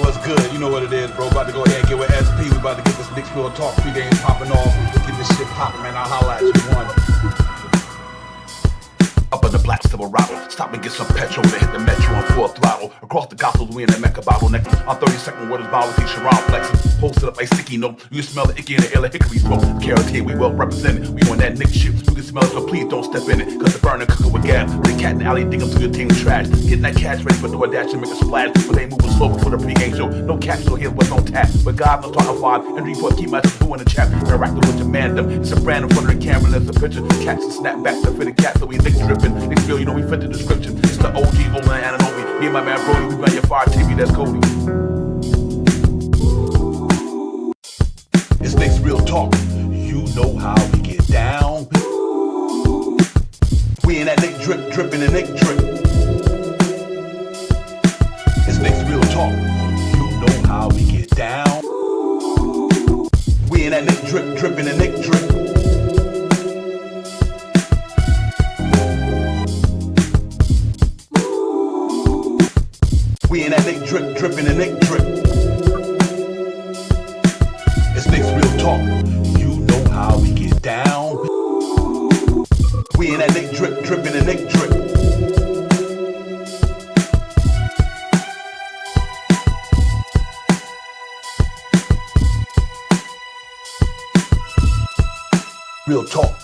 what's good? You know what it is, bro. About to go ahead and get with SP. We about to get this Knicks Real Talk pregame popping off. Get this shit popping, man. I'll holla at you one. Up in the black Silverado, stop and get some petrol to hit the metro on full throttle. Across the gospels, we in the Mecca bottleneck. On 32nd waters, bound with these Sharon flexes. Posted up like sticky note. You smell the icky in the air like hickory smoke. Carrots here, we well represented. We on that Knicks shit. You can smell it, so please don't step in it. Cause the burner cooking with gas. The cat in the alley dig up through your team trash. Getting that cash ready for DoorDash and make a splash. But they moving slow before the pregame show. No cash, so here's what's on tap. But God, no talking five. And report, keep my two in the chat. Interacting with your man, them. It's a brand in front of the camera. There's a picture. Catch and snap back to fit the cat, so we Knicks dripping. They feel, you know, we fit the description. It's the OG, Olin, and Ananobi. Me and my man Brody, we run your fire TV, that's Cody. It's Knicks Real Talk. You know how we get down. We in that Knick drip, dripping the Knick drip. It's Knicks Real Talk. You know how we get down. We in that Knick drip, dripping the Knick drip. We in that Knick drip, dripping the Knick drip. It's Knicks Real Talk. You know how we get down. We in that Knick drip, dripping the Knick drip. Real talk.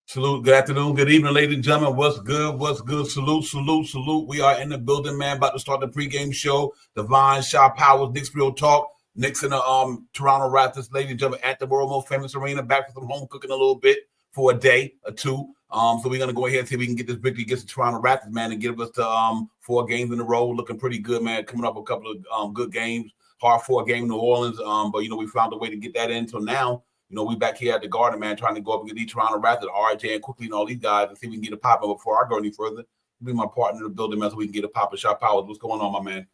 Salute, good afternoon, good evening, ladies and gentlemen. What's good? What's good? Salute, salute, salute. We are in the building, man. About to start the pregame show. Divine, Shaw Powers, Knicks Real Talk. Knicks in the Toronto Raptors, ladies and gentlemen, at the world most famous arena. Back from home cooking a little bit for a day or two. So we're gonna go ahead and see if we can get this victory against the Toronto Raptors, man, and give us the 4 games in a row. Looking pretty good, man. Coming up a couple of good games. Hard 4 game New Orleans. But you know, we found a way to get that in. So now, you know, we back here at the Garden, man, trying to go up and get these Toronto Raptors, RJ and quickly and all these guys, and see if we can get a pop. But before I go any further, be my partner in the building, man, so we can get a pop of Shot Powers. What's going on, my man?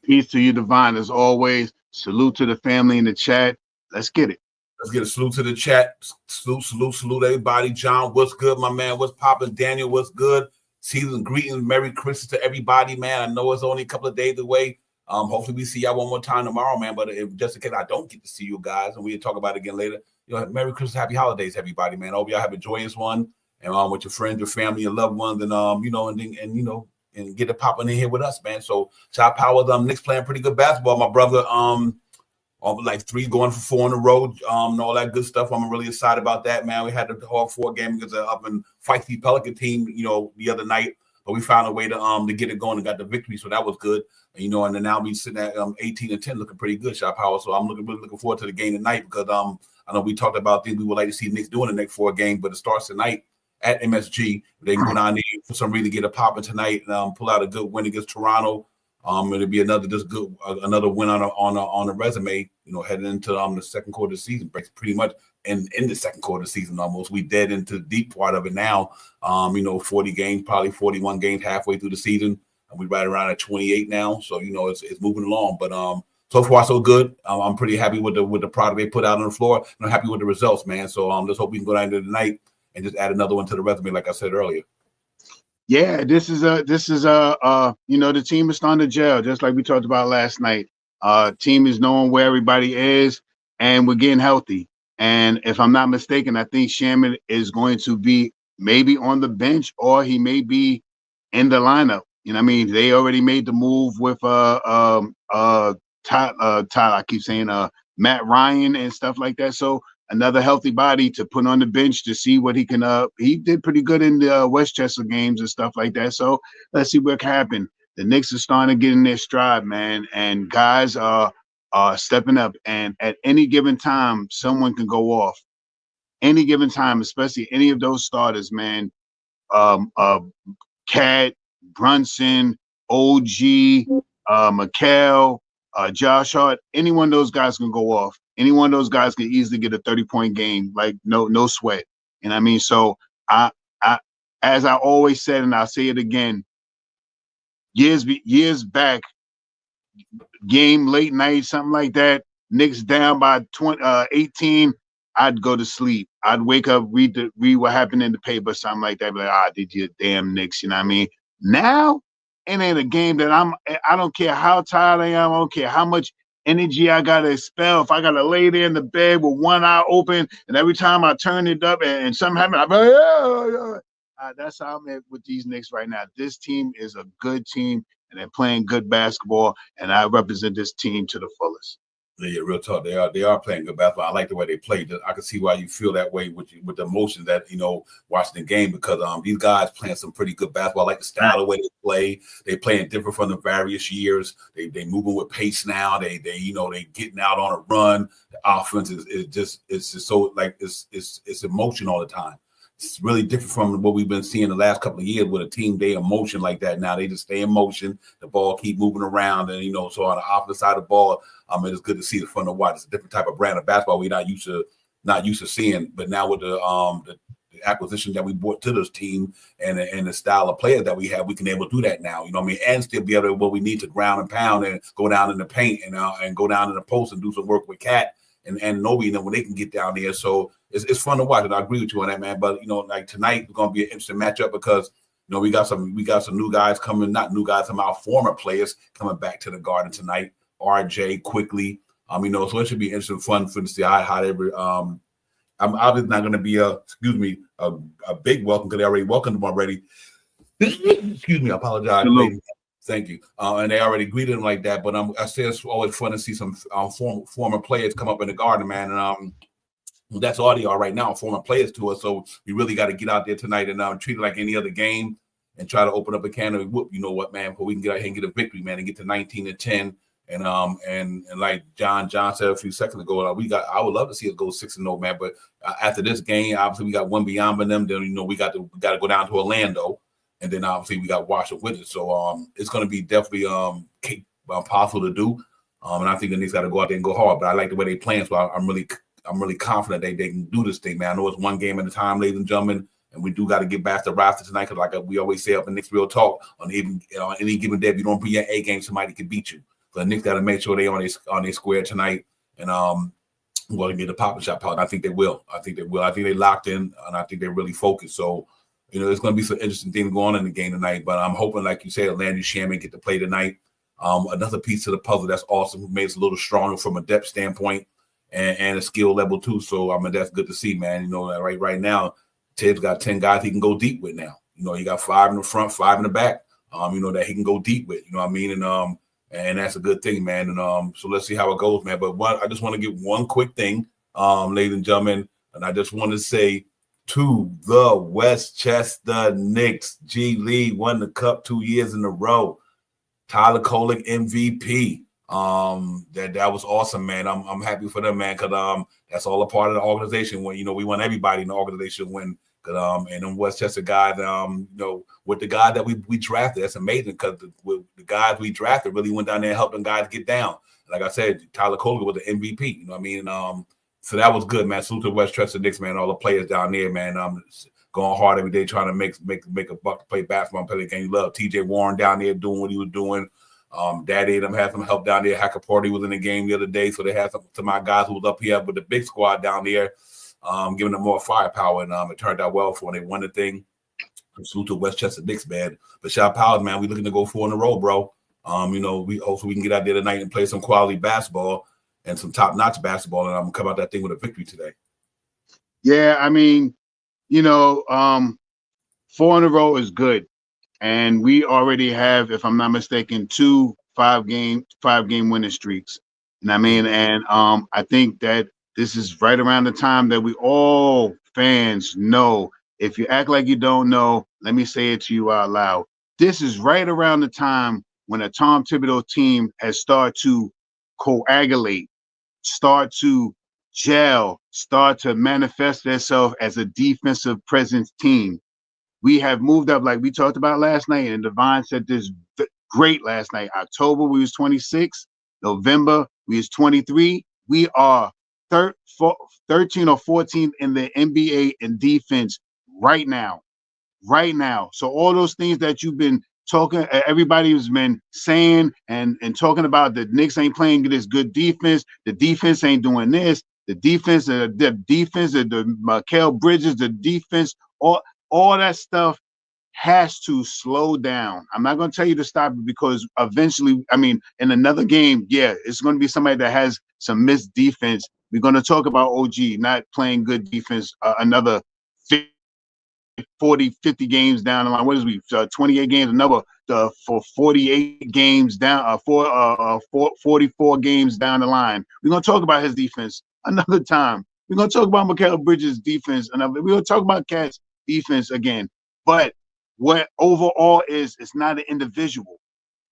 Peace to you, Divine, as always. Salute to the family in the chat. Let's get it. Let's get a salute to the chat. Salute everybody. John, what's good, my man? What's poppin'? Daniel, what's good? Season greetings, Merry Christmas to everybody, man. I know it's only a couple of days away. Hopefully we see y'all one more time tomorrow, man. But if just in case I don't get to see you guys, and we'll talk about it again later, you know, Merry Christmas, Happy Holidays, everybody, man. I hope y'all have a joyous one, and with your friends, your family, your loved ones, and you know, and get it popping in here with us, man. So Shot Powers, Knicks playing pretty good basketball. My brother, like 3 going for 4 on the road, and all that good stuff. I'm really excited about that, man. We had the hard 4 game against an up and feisty Pelican team, you know, the other night. But we found a way to get it going and got the victory, so that was good. You know, and then now we sitting at 18-10, looking pretty good, Shot Power. So I'm really looking forward to the game tonight because I know we talked about things we would like to see Knicks doing the next 4 games, but it starts tonight at MSG. They can go down there for some reason get a popping tonight and pull out a good win against Toronto. It'll be another win on a resume. You know, heading into the second quarter of the season, pretty much in the second quarter of the season almost. We dead into the deep part of it now. You know, 40 games, probably 41 games halfway through the season. And we right around at 28 now. So, you know, it's moving along. But so far, so good. I'm pretty happy with the product they put out on the floor. And I'm happy with the results, man. So let's hope we can go down there tonight and just add another one to the resume, like I said earlier. Yeah, this is you know, the team is starting to gel, just like we talked about last night. Team is knowing where everybody is, and we're getting healthy. And if I'm not mistaken, I think Shaman is going to be maybe on the bench or he may be in the lineup. You know what I mean? They already made the move with Todd, I keep saying Matt Ryan and stuff like that. So another healthy body to put on the bench to see what he can he did pretty good in the Westchester games and stuff like that. So let's see what can happen. The Knicks are starting to get in their stride, man, and guys are stepping up. And at any given time, someone can go off. Any given time, especially any of those starters, man. Cat, Brunson, OG, Mikal, Josh Hart, any one of those guys can go off. Any one of those guys can easily get a 30-point game, like no sweat. You know what I mean? So I as I always said, and I'll say it again, years back, game late night, something like that, Knicks down by 18, I'd go to sleep. I'd wake up, read what happened in the paper, something like that. Be like, did you damn Knicks? You know what I mean? Now it ain't a game that I don't care how tired I am. I don't care how much energy I got to expel. If I got to lay there in the bed with one eye open, and every time I turn it up and something happens, I'm like, that's how I'm at with these Knicks right now. This team is a good team, and they're playing good basketball, and I represent this team to the fullest. Yeah, real talk. They are playing good basketball. I like the way they play. I can see why you feel that way with the emotions that watching the game, because these guys playing some pretty good basketball. I like the style of way they play. They playing different from the various years. They moving with pace now. They getting out on a run. The offense is just so like it's emotion all the time. It's really different from what we've been seeing the last couple of years with a team. They emotion like that now. They just stay in motion. The ball keep moving around, and so on the opposite side of the ball, it's good to see. It's fun to watch. It's a different type of brand of basketball we're not used to seeing. But now with the acquisition that we brought to this team and the style of players that we have, we can able to do that now. And still be able to what we need to ground and pound and go down in the paint and go down in the post and do some work with Cat and Nobi, when they can get down there. So it's fun to watch, and I agree with you on that, man. But like tonight, it's gonna be an interesting matchup because we got some new guys coming, not new guys, some of our former players coming back to the Garden tonight. RJ quickly, so it should be interesting, fun for to see how they. I'm obviously not going to be a big welcome because they already welcomed them already. Excuse me, I apologize. Thank you. And they already greeted him like that. But I say it's always fun to see some former players come up in the Garden, man. And that's all they are right now, former players to us. So we really got to get out there tonight and treat it like any other game and try to open up a can of whoop. You know what, man? Before we can get out here and get a victory, man, and get to 19-10. And like John said a few seconds ago, I would love to see us go 6-0, man. But after this game, obviously we got one beyond them. Then we got to go down to Orlando. And then obviously we got Washington with it. So it's going to be definitely possible to do. And I think the Knicks got to go out there and go hard. But I like the way they playing. So I'm really confident they can do this thing, man. I know it's one game at a time, ladies and gentlemen. And we do got to get back to roster tonight because, like we always say up in Knicks Real Talk, on any given day, if you don't bring your A game, somebody can beat you. So the Knicks got to make sure they on their square tonight. And we're going to get the pop and shot part. I think they will. I think they locked in, and I think they're really focused. So, there's going to be some interesting things going on in the game tonight. But I'm hoping, like you said, Landry Shaman get to play tonight. Another piece to the puzzle that's awesome, who made us a little stronger from a depth standpoint and a skill level too. So, that's good to see, man. Right now, Ted's got 10 guys he can go deep with now. He got 5 in the front, 5 in the back, that he can go deep with. You know what I mean? And that's a good thing, man. And so let's see how it goes, man. But I just want to get one quick thing, ladies and gentlemen, and I just want to say to the Westchester Knicks, G League won the cup 2 years in a row. Tyler Kolek MVP. That was awesome, man. I'm happy for them, man, because that's all a part of the organization. When we want everybody in the organization to win. And them Westchester guys, with the guy that we drafted, that's amazing because the guys we drafted really went down there and helped them guys get down. Like I said, Tyler Kolek was the MVP. You know what I mean? So that was good, man. Salute to Westchester Knicks, man. All the players down there, man. Going hard every day, trying to make a buck to play basketball and play the game you love. T.J. Warren down there doing what he was doing. Daddy and them had some help down there. Hacker Party was in the game the other day, so they had some of my guys who was up here with the big squad down there. Giving them more firepower, and it turned out well for them. They won the thing. Salute to Westchester Knicks, man. But shout Powers, man, we looking to go 4 in a row, bro. We hopefully we can get out there tonight and play some quality basketball and some top-notch basketball, and I'm gonna come out that thing with a victory today. Yeah, 4 in a row is good, and we already have, if I'm not mistaken, 2 5-game winning streaks. And I think that this is right around the time that we all fans know. If you act like you don't know, let me say it to you out loud. This is right around the time when a Tom Thibodeau team has started to coagulate, start to gel, start to manifest themselves as a defensive presence team. We have moved up, like we talked about last night, and Devon said this great last night. October, we was 26. November, we was 23. We are 13 or 14 in the NBA in defense right now. So all those things that you've been talking, everybody has been saying and talking about, the Knicks ain't playing this good defense. The defense ain't doing this. The defense, the Mikal Bridges, the defense, all that stuff has to slow down. I'm not going to tell you to stop it because eventually, I mean, in another game, yeah, it's going to be somebody that has some missed defense. We're going to talk about OG not playing good defense another 40, 50 games down the line. What is we 28 games, another for 48 games down, 44 games down the line. We're going to talk about his defense another time. We're going to talk about Mikal Bridges' defense another. We're going to talk about Cat's defense again. But what overall is, it's not an individual.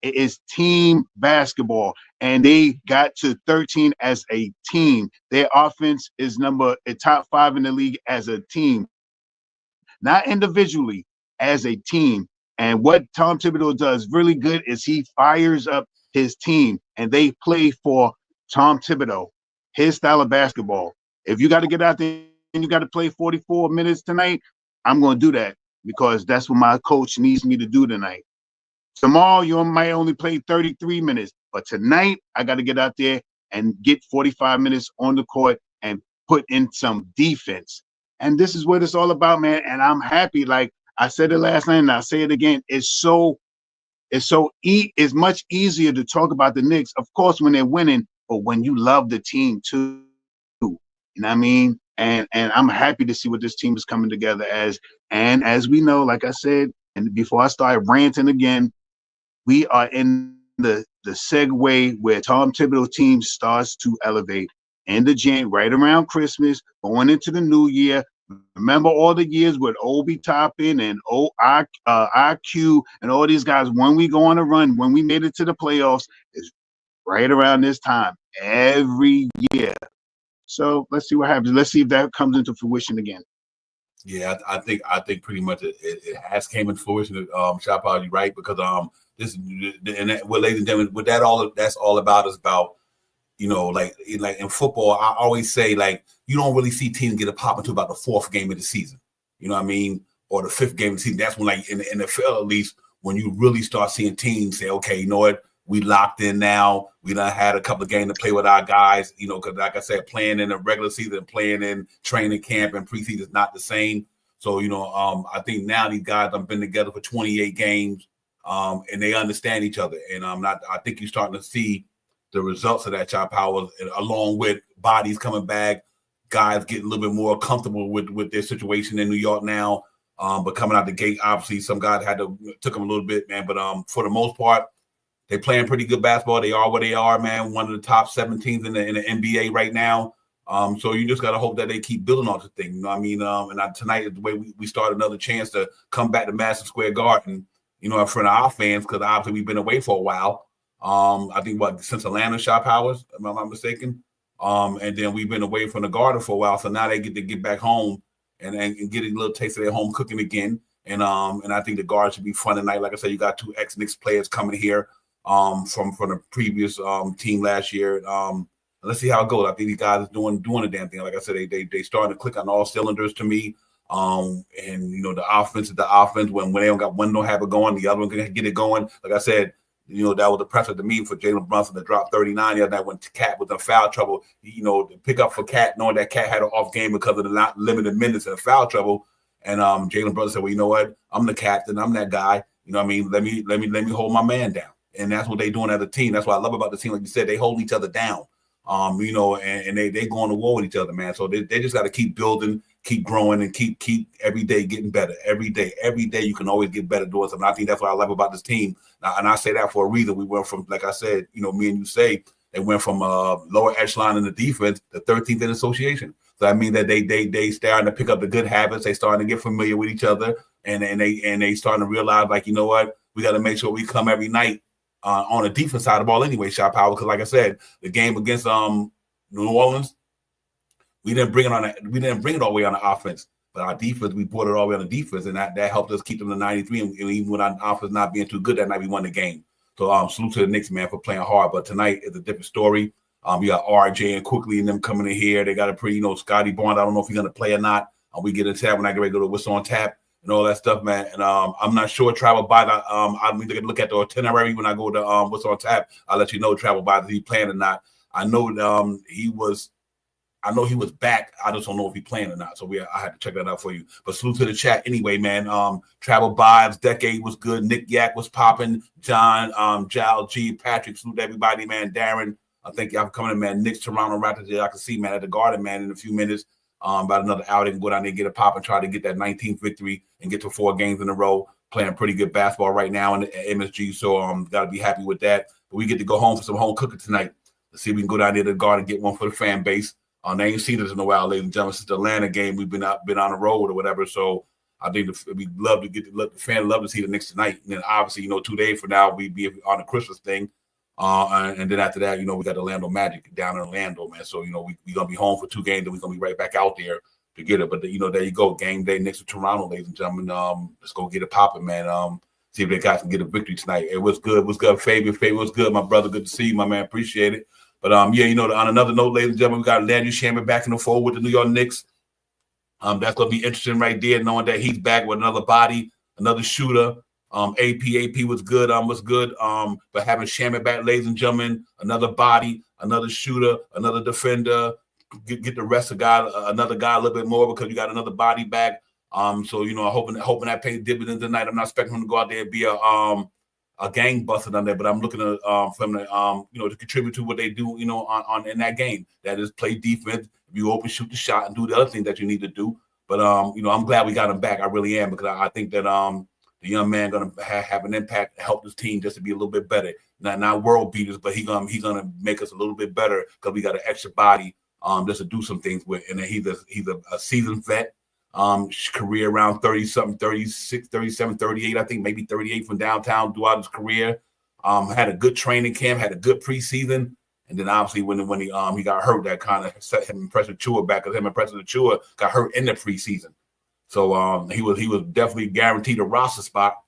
It is team basketball, and they got to 13 as a team. Their offense is top 5 in the league as a team, not individually, as a team. And what Tom Thibodeau does really good is he fires up his team, and they play for Tom Thibodeau, his style of basketball. If you got to get out there and you got to play 44 minutes tonight, I'm going to do that because that's what my coach needs me to do tonight. Tomorrow, you might only play 33 minutes, but tonight, I got to get out there and get 45 minutes on the court and put in some defense. And this is what it's all about, man. And I'm happy. Like I said it last night, and I'll say it again. It's much easier to talk about the Knicks, of course, when they're winning, but when you love the team too. You know what I mean? And I'm happy to see what this team is coming together as. And as we know, like I said, and before I start ranting again, we are in the segue where Tom Thibodeau team starts to elevate in the Jan, right around Christmas, going into the new year. Remember all the years with Obi Toppin and IQ and all these guys, when we go on a run, when we made it to the playoffs, is right around this time every year. So let's see what happens. Let's see if that comes into fruition again. Yeah, I think pretty much it has came into fruition. Shop out, you right, because this and that, well, ladies and gentlemen, what that's all about is about, you know, like in football, I always say, like, you don't really see teams get a pop until about the 4th game of the season. You know what I mean? Or the 5th game of the season. That's when, like, in the NFL, at least, when you really start seeing teams say, okay, you know what? We locked in now. We done had a couple of games to play with our guys, you know, because like I said, playing in the regular season and playing in training camp and preseason is not the same. So, you know, I think now these guys have been together for 28 games, and they understand each other. And I think you're starting to see the results of that, Chop Howard, along with bodies coming back, guys getting a little bit more comfortable with their situation in New York now. But coming out the gate, obviously, some guys took them a little bit, man. But for the most part, they playing pretty good basketball. They are what they are, man. One of the top 7 teams in the NBA right now. So you just got to hope that they keep building on the thing. You know what I mean? Tonight is the way we start another chance to come back to Madison Square Garden, you know, in front of our fans, because obviously we've been away for a while. I think since Atlanta, Shop Hours, if I'm not mistaken. And then we've been away from the Garden for a while. So now they get to get back home and get a little taste of their home cooking again. And I think the Garden should be fun tonight. Like I said, you got 2 ex-Knicks players coming here from the previous team last year. Let's see how it goes. I think these guys are doing the damn thing. Like I said, they starting to click on all cylinders to me. And you know, the offense is the offense. When they don't got one, don't have it going, the other one can get it going. Like I said, you know, that was impressive to me for Jalen Brunson to drop 39 the other night when Cat was in foul trouble. You know, to pick up for Cat, knowing that Cat had an off game because of the not limited minutes and foul trouble. And Jalen Brunson said, well, you know what? I'm the captain. I'm that guy. You know what I mean? Let me hold my man down. And that's what they're doing as a team. That's what I love about the team. Like you said, they hold each other down. You know, and they going to war with each other, man. So they just got to keep building, keep growing, and keep every day getting better. Every day you can always get better doing something. I think that's what I love about this team. And I say that for a reason. We went from, like I said, you know, me and you say, they went from lower echelon in the defense to 13th in association. So I mean that they starting to pick up the good habits. They starting to get familiar with each other, and they starting to realize, like, you know what, we got to make sure we come every night on the defense side of the ball anyway, Shot Power, because like I said, the game against New Orleans, we didn't bring it all the way on the offense, but our defense, we brought it all the way on the defense, and that helped us keep them to 93. And even with our offense not being too good that night, we won the game. So salute to the Knicks, man, for playing hard. But tonight is a different story. You got RJ and Quickly and them coming in here. They got a pretty, you know, Scotty Barnes. I don't know if he's gonna play or not. We get a tap when I get ready to go to Whistle on Tap and all that stuff, man. And I'm not sure Travel by the I'm going to look at the itinerary when I go to What's on Tap. I'll let you know Travel by the he playing or not. I know he was I know he was back. I just don't know if he's playing or not. So I had to check that out for you. But salute to the chat anyway, man. Travel Vibes, Decade was good. Nick Yak was popping. John, Jal G, Patrick, salute everybody, man. Darren, I think y'all coming in, man. Knicks, Toronto Raptors, I can see, man, at the Garden, man, in a few minutes. About another outing, go down there, get a pop, and try to get that 19th victory and get to 4 games in a row. Playing pretty good basketball right now in the MSG, so got to be happy with that. But we get to go home for some home cooking tonight. Let's see if we can go down there to the Garden and get one for the fan base. They ain't seen us in a while, ladies and gentlemen. Since the Atlanta game, we've been on the road or whatever. So I think we love to get the fan love to see the Knicks tonight. And then obviously, 2 days from now, we be on the Christmas thing. And then after that, we got Orlando Magic down in Orlando, man. So, we going to be home for 2 games, and we're going to be right back out there to get it. But, there you go. Game day next to Toronto, ladies and gentlemen. Let's go get it popping, man. See if they guys can get a victory tonight. It was good. What's good, Fabian? Fabian was good, my brother. Good to see you, my man. Appreciate it. But, on another note, ladies and gentlemen, we got Landry Shaman back in the fold with the New York Knicks. That's going to be interesting right there, knowing that he's back with another body, another shooter. AP was good. But having Shaman back, ladies and gentlemen, another body, another shooter, another defender, get the rest of another guy a little bit more because you got another body back. So hoping that pays dividends tonight. I'm not expecting him to go out there and be a gang buster on there, but I'm looking at for him to to contribute to what they do, on in that game. That is play defense, you open, shoot the shot, and do the other thing that you need to do. But I'm glad we got him back. I really am, because I think that the young man gonna have an impact, help this team just to be a little bit better. Not world beaters, but he's gonna make us a little bit better because we got an extra body just to do some things with. And then he's a seasoned vet. Career around 30-something, 36, 37, 38, I think maybe 38 from downtown throughout his career. Had a good training camp, had a good preseason. And then obviously when he got hurt, that kind of set him and Preston Chua back, because him and Preston Chua got hurt in the preseason. So he was definitely guaranteed a roster spot.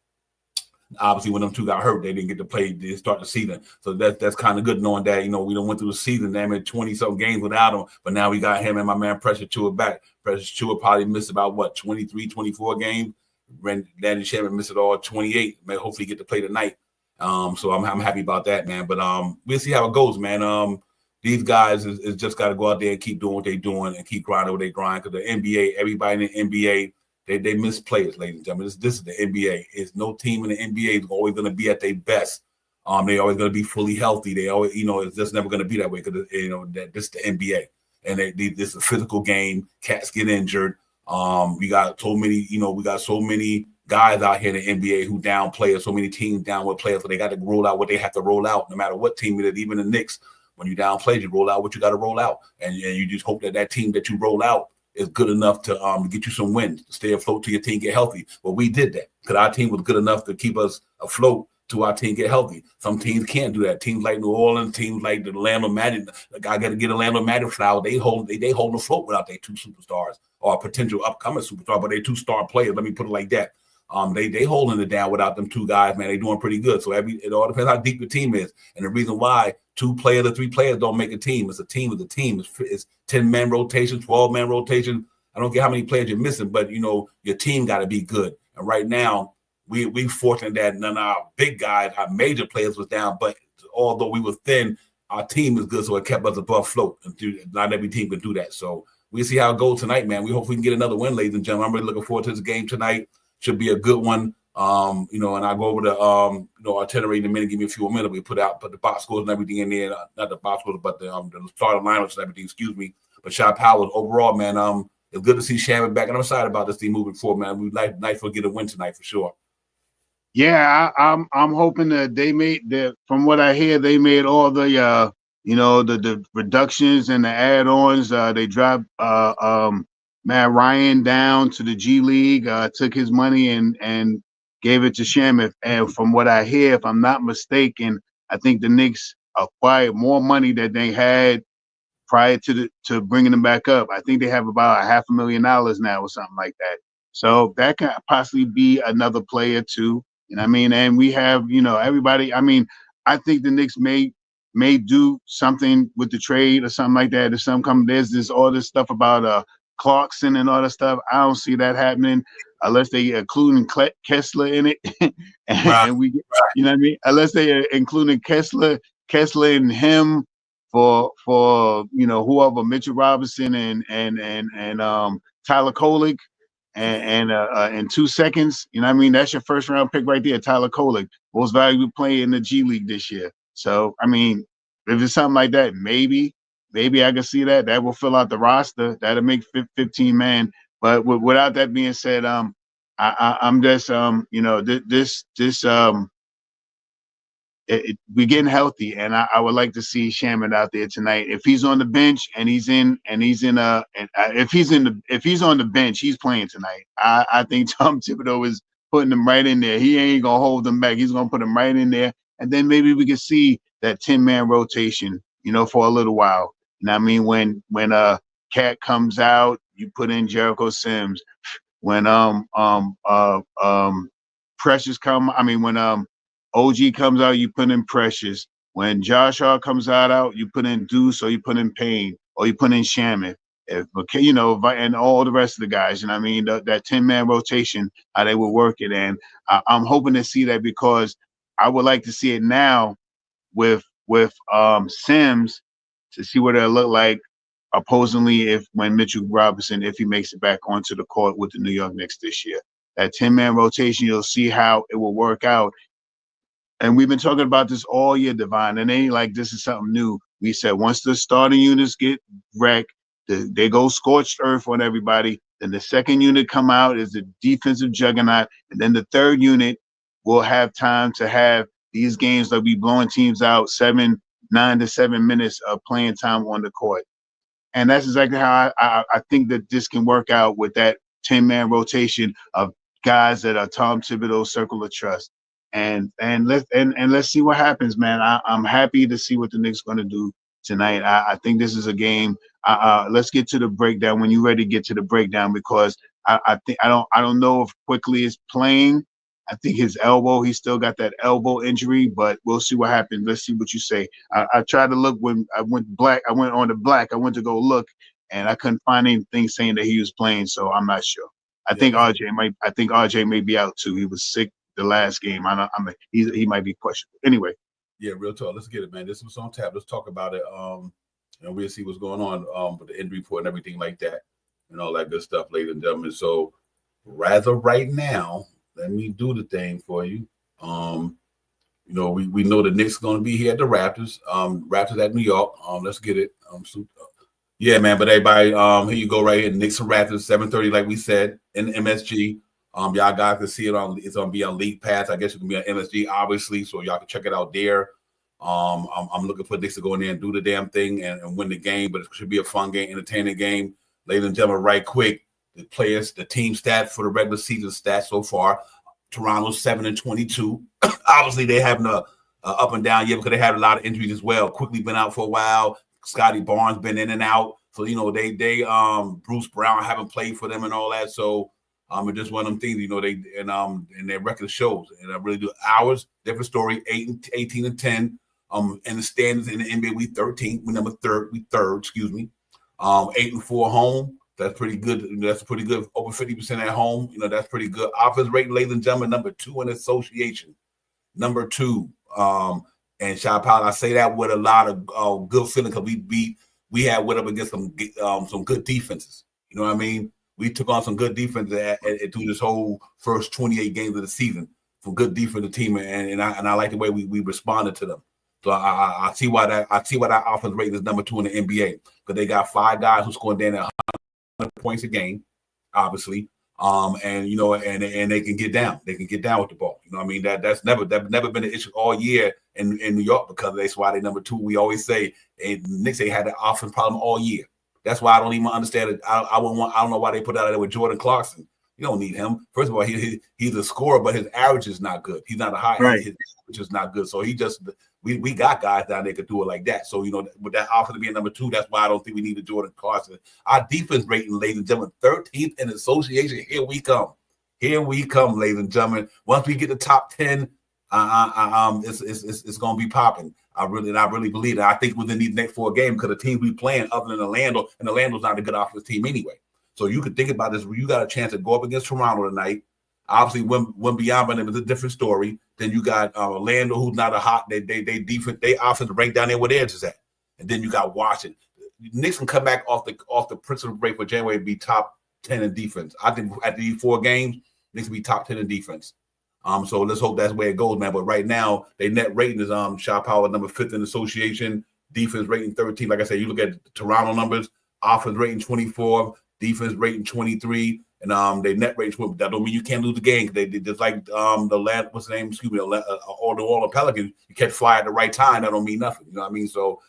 Obviously, when them two got hurt, they didn't get to play to start the season. So that's kind of good, knowing that, we done went through the season, damn it, 20-something games without him. But now we got him and my man Preston Chua back. Preston Chua probably missed about, 23, 24 games. Danny Sherman missed it all, 28. May hopefully get to play tonight. So I'm happy about that, man. But we'll see how it goes, man. These guys is just got to go out there and keep doing what they're doing and keep grinding what they grind, because the NBA, everybody in the NBA, they miss players, ladies and gentlemen. This is the NBA. It's no team in the NBA is always going to be at their best. They always going to be fully healthy. They always, it's just never going to be that way, because that this is the NBA, and this is a physical game. Cats get injured. We got so many guys out here in the NBA who down players. So many teams down with players, so they got to roll out what they have to roll out, no matter what team it is. Even the Knicks, when you down players, you roll out what you got to roll out, and you just hope that team that you roll out is good enough to get you some wins, to stay afloat till your team get healthy. But we did that, because our team was good enough to keep us afloat till our team get healthy. Some teams can't do that. Teams like New Orleans, teams like the Orlando Magic, I got to get Orlando Magic flower. They hold afloat without their 2 superstars or potential upcoming superstar, but they 2-star players. Let me put it like that. They holding it down without them 2 guys, man. They doing pretty good. So it all depends how deep the team is, and the reason why 2 players or 3 players don't make a team. It's a team. It's a team. It's 10-man rotation, 12-man rotation. I don't care how many players you're missing, but your team got to be good. And right now, we fortunate that none of our big guys, our major players, was down. But although we were thin, our team is good, so it kept us above float. And not every team can do that. So we'll see how it goes tonight, man. We hope we can get another win, ladies and gentlemen. I'm really looking forward to this game tonight. Should be a good one. And I'll go over the itinerary in a minute, give me a few more minutes. We put the box scores and everything in there. Not the box scores, but the starting lineups and everything, excuse me. But Shy Powers, overall, man, it's good to see Shaman back, and I'm excited about this team moving forward, man. We'd like to get a win tonight for sure. Yeah, I'm hoping that they from what I hear, they made all the the reductions and the add-ons. They dropped Matt Ryan down to the G League, took his money and gave it to Shaman. And from what I hear, if I'm not mistaken, I think the Knicks acquired more money than they had prior to bringing them back up. I think they have about $500,000 now or something like that. So that could possibly be another player too. You know what I mean? And we have, everybody. I mean, I think the Knicks may do something with the trade or something like that. If some come, there's all this stuff about Clarkson and all that stuff. I don't see that happening unless they including Kessler in it. and we, you know what I mean? Unless they are including Kessler and him for whoever, Mitchell Robinson and Tyler Kolek and in 2 seconds, you know what I mean? That's your first round pick right there, Tyler Kolek, most valuable player in the G League this year. So I mean, if it's something like that, maybe I can see that. That will fill out the roster. That'll make 15 man. But without that being said, I'm just we're getting healthy, and I would like to see Shaman out there tonight. If he's on the bench and if he's on the bench, he's playing tonight. I think Tom Thibodeau is putting him right in there. He ain't gonna hold them back. He's gonna put him right in there, and then maybe we can see that 10-man rotation, for a little while. You know what I mean? When Cat comes out, you put in Jericho Sims. When Precious when OG comes out, you put in Precious. When Josh Hart comes out, you put in Deuce, or you put in Payne, or you put in Shaman. And all the rest of the guys. You know what I mean? That 10-man rotation, how they will work it. And I'm hoping to see that, because I would like to see it now with Sims, to see what it'll look like opposingly when Mitchell Robinson, if he makes it back onto the court with the New York Knicks this year. That 10-man rotation, you'll see how it will work out. And we've been talking about this all year, Divine, and it ain't like this is something new. We said once the starting units get wrecked, they go scorched earth on everybody. Then the second unit come out as the defensive juggernaut, and then the third unit will have time to have these games that be blowing teams out 9 to 7 minutes of playing time on the court. And that's exactly how I think that this can work out with that 10-man rotation of guys that are Tom Thibodeau's circle of trust. And let's see what happens, man. I'm happy to see what the Knicks going to do tonight. I think this is a game. Let's get to the breakdown when you're ready to get to the breakdown, because I don't know if Quickly is playing. I think his elbow, he still got that elbow injury, but we'll see what happens. Let's see what you say. I tried to look when I went on the black. I went to go look, and I couldn't find anything saying that he was playing, so I'm not sure. I think RJ may be out too. He was sick the last game. He might be questionable. Anyway. Yeah, real talk. Let's get it, man. This was on tap. Let's talk about it. We'll see what's going on with the injury report and everything like that, and all that good stuff, ladies and gentlemen. So, rather right now, let me do the thing for you. We know the Knicks going to be here at the Raptors. Raptors at New York. Let's get it. Yeah, man. But everybody, here you go right here. Knicks and Raptors, 7:30, like we said, in MSG. Y'all guys can see it it's gonna be on League Pass. I guess it can be on MSG, obviously, so y'all can check it out there. I'm looking for Knicks to go in there and do the damn thing and win the game, but it should be a fun game, entertaining game. Ladies and gentlemen, right quick, the team stats for the regular season stats so far. Toronto's 7-22. Obviously, they having a up and down year because they had a lot of injuries as well. Quickly been out for a while. Scotty Barnes been in and out. So they Bruce Brown haven't played for them and all that. So it's just one of them things, and their record shows. And I really do. Ours, different story, 18-10. In the standings in the NBA, we 13th. We third, excuse me. 8-4 home. That's pretty good. That's pretty good. Over 50% at home. That's pretty good. Offense rating, ladies and gentlemen, number 2 in association. Number 2. And Shot I say that with a lot of good feeling, because we had went up against some good defenses. You know what I mean? We took on some good defense through this whole first 28 games of the season. Some good defensive team, and I like the way we responded to them. So I see why that offense rating is number 2 in the NBA, because they got 5 guys who scoring down at 100 points a game, obviously. And they can get down. They can get down with the ball. You know what I mean? That's never been an issue all year in New York, because that's why they number 2. We always say Knicks ain't had that offense problem all year. That's why I don't even understand it. I don't know why they put out there with Jordan Clarkson. You don't need him. First of all, he's a scorer, but his average is not good. He's not a high. Right. His average is not good. So we got guys down there that could do it like that. So with that offense being number 2, that's why I don't think we need a Jordan Clarkson. Our defense rating, ladies and gentlemen, 13th in association. Here we come. Ladies and gentlemen. Once we get the top 10, it's gonna be popping. I really believe that. I think within these next 4 games, because the teams we playing other than Orlando, and Orlando's not a good offensive team anyway. So you could think about this. You got a chance to go up against Toronto tonight. Obviously, when beyond them is a different story. Then you got Orlando, who's not a hot. They defense, they offense ranked down there where theirs is at. and then you got Washington. Knicks can come back off the principal break for January and be top 10 in defense. I think at these 4 games, Knicks will be top 10 in defense. So let's hope that's where it goes, man. But right now, their net rating is shot power number 5th in the association, defense rating 13. Like I said, you look at the Toronto numbers, offense rating 24, defense rating 23, and they net rating. That don't mean you can't lose the game. They just like what's the name? Excuse me, or the Orlando Pelicans. You catch fire at the right time. That don't mean nothing. You know what I mean? So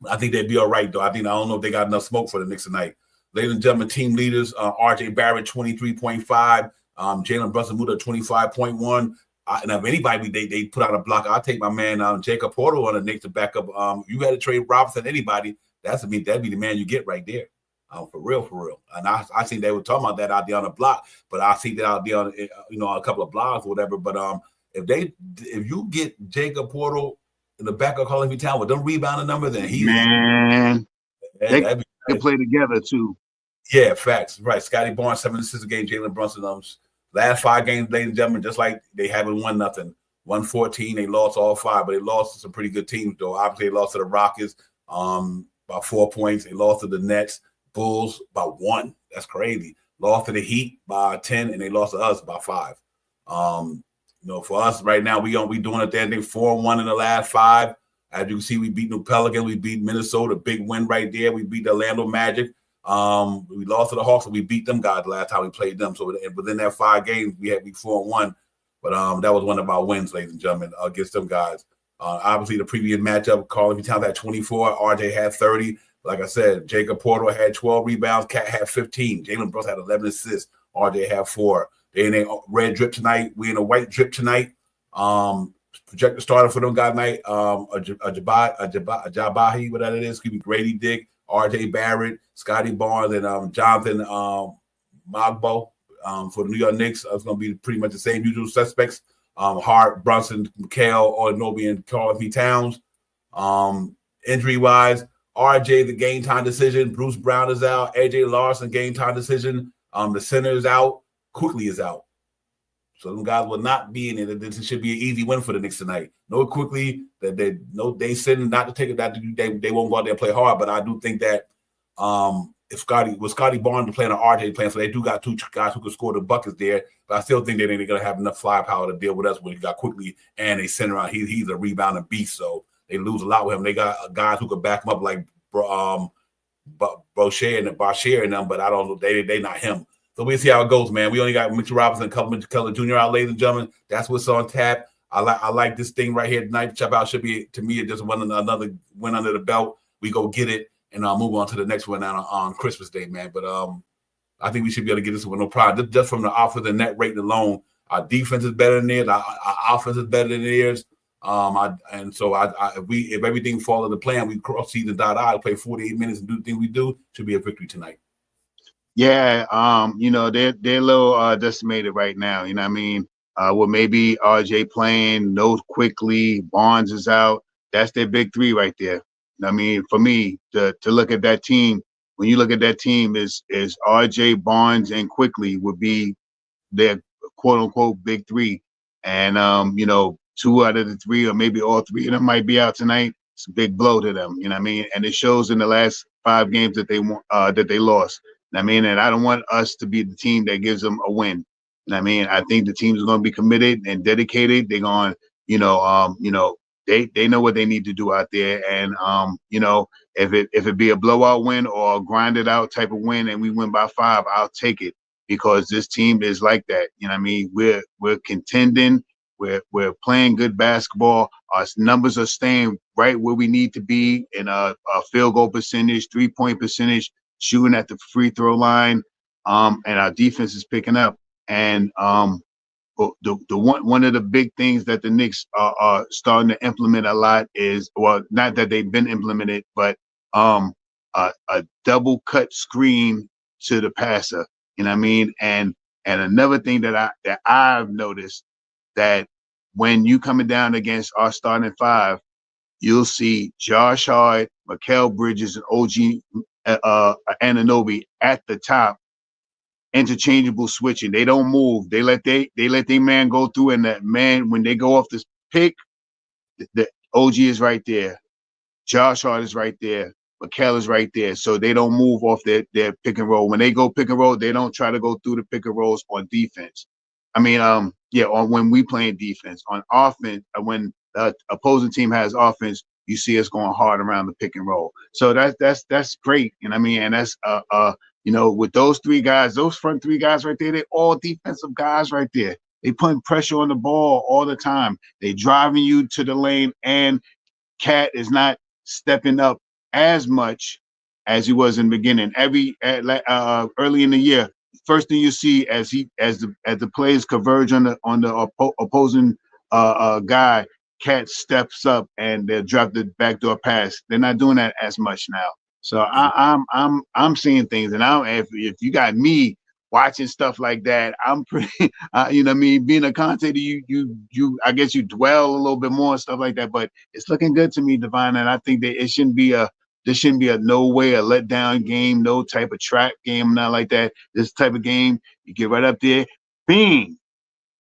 I think they'd be all right, though. I don't know if they got enough smoke for the Knicks tonight. Ladies and gentlemen, team leaders: R.J. Barrett 23.5. Jalen Brunson moved up 25.1. And if anybody they put out a block, I'll take my man Jacob Porter on the Knicks to back up. You had to trade Robinson, anybody. That'd be the man you get right there. For real. And I think they were talking about that out there on the block, but I see that out there on a couple of blogs or whatever. But if you get Jacob Porter in the back of Carl Town with them rebounding numbers, then they can play together too. Yeah, facts. Right. Scotty Barnes, 7 assists a game. Jalen Brunson, last 5 games, ladies and gentlemen, just like they haven't won nothing. 114, they lost all 5, but they lost to some pretty good teams, though. Obviously, they lost to the Rockets by 4 points. They lost to the Nets, Bulls by 1. That's crazy. Lost to the Heat by 10, and they lost to us by 5. For us right now, we doing it there. I think 4-1 in the last 5. As you can see, we beat New Pelicans, we beat Minnesota, big win right there. We beat the Orlando Magic. We lost to the Hawks, and we beat them guys last time we played them. So within that 5 games, we 4-1. But that was one of our wins, ladies and gentlemen, against them guys. Obviously, the previous matchup, Carl Towns had 24, RJ had 30. Like I said, Jacob Porter had 12 rebounds, Cat had 15. Jalen Brunson had 11 assists, RJ had 4. They in a red drip tonight. We in a white drip tonight. Projected starter for them guys tonight. Ajabahi, whatever it is. Excuse me, Grady Dick, R.J. Barrett, Scotty Barnes, and Jonathan Magbo for the New York Knicks. It's going to be pretty much the same usual suspects. Hart, Brunson, Mikal, Onobi, and Carl Anthony Towns. Injury-wise, R.J. the game time decision. Bruce Brown is out. A.J. Larson game time decision. The center is out. Quickly is out. So them guys will not be in it. This should be an easy win for the Knicks tonight. No Quickly that they sitting not to take it. That they won't go out there and play hard. But I do think that if Scotty Barnes playing or RJ playing, so they do got 2 guys who can score the buckets there. But I still think they're going to have enough firepower to deal with us when you got Quickly and they center out. He's a rebounding beast, so they lose a lot with him. They got guys who could back him up like Boucher and Bashir and them, but I don't know. They not him. So we'll see how it goes, man. We only got Mitchell Robinson and Cullen Keller Jr. out, ladies and gentlemen. That's what's on tap. I like this thing right here tonight. Chop out should be, to me, it just another win under the belt. We go get it and move on to the next one on Christmas Day, man. But I think we should be able to get this one no problem. Just from the offense and net rating alone, our defense is better than theirs. Our offense is better than theirs. If everything falls into plan, we cross season .I play 48 minutes and do the thing we do. Should be a victory tonight. Yeah, they're a little decimated right now. You know what I mean? With maybe RJ playing, no Quickly, Barnes is out. That's their big 3 right there. I mean, for me to look at that team, when you look at that team, is RJ, Barnes, and Quickly would be their quote unquote big 3, and 2 out of the 3 or maybe all 3 of them might be out tonight. It's a big blow to them. You know what I mean? And it shows in the last 5 games that they lost. I mean, and I don't want us to be the team that gives them a win. I mean, I think the team is going to be committed and dedicated. They're going, they know what they need to do out there. And if it be a blowout win or a grinded out type of win, and we win by 5, I'll take it, because this team is like that. You know what I mean? We're contending. We're playing good basketball. Our numbers are staying right where we need to be in a field goal percentage, 3-point percentage, shooting at the free throw line, and our defense is picking up. And the one of the big things that the Knicks are starting to implement a lot is, well, not that they've been implemented, but a double cut screen to the passer. You know what I mean? And another thing that I've noticed, that when you coming down against our starting 5, you'll see Josh Hart, Mikal Bridges, and OG Anunoby at the top, interchangeable switching. They don't move. They let their man go through, and that man, when they go off this pick, the OG is right there. Josh Hart is right there. Mikel is right there. So they don't move off their pick and roll. When they go pick and roll, they don't try to go through the pick and rolls on defense. I mean, on when we playing defense. On offense, when the opposing team has offense, you see us going hard around the pick and roll. So that's great. And I mean, and that's with those three guys, those front three guys right there, they're all defensive guys right there. They putting pressure on the ball all the time. They driving you to the lane, and Cat is not stepping up as much as he was in the beginning. Early in the year, first thing you see as the players converge on the opposing guy, Cat steps up and they'll drop the backdoor pass. They're not doing that as much now. So I'm seeing things, and if you got me watching stuff like that, I'm pretty, being a commentator, you I guess you dwell a little bit more and stuff like that. But it's looking good to me, Divine, and I think that this shouldn't be a no way a letdown game, no type of trap game, not like that. This type of game, you get right up there, bing,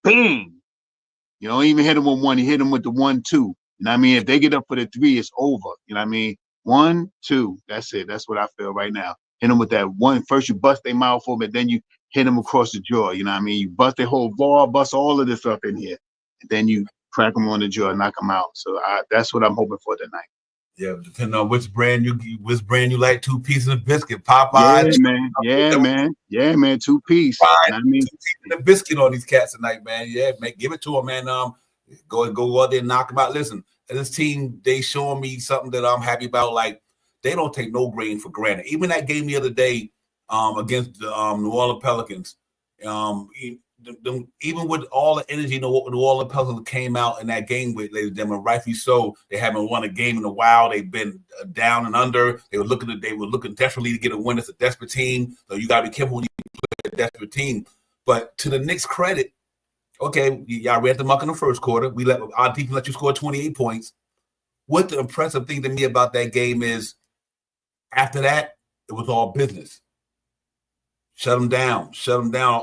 bing. You don't even hit him with one. You hit him with the 1-2. You know what I mean? If they get up for the 3, it's over. You know what I mean? 1, 2. That's it. That's what I feel right now. Hit them with that one. First, you bust their mouth open, then you hit them across the jaw. You know what I mean? You bust their whole ball, bust all of this up in here. And then you crack them on the jaw, knock them out. So that's what I'm hoping for tonight. Yeah, depending on which brand you like, 2 pieces of biscuit, Popeye. Yeah, man, 2-piece. You know what I mean? 2 pieces of biscuit on these cats tonight, man. Yeah, man, give it to them, man. Go out there and knock them out. Listen, this team, they showing me something that I'm happy about. Like, they don't take no grain for granted. Even that game the other day against the New Orleans Pelicans, even with all the energy New Orleans Pelicans came out in that game with, ladies and gentlemen, rightfully so. They haven't won a game in a while. They've been down and under. They were looking desperately to get a win. It's a desperate team, so you got to be careful when you play a desperate team. But to the Knicks' credit, okay, y'all ran the muck in the first quarter. We let our defense let you score 28 points. What the impressive thing to me about that game is, after that, it was all business. Shut them down.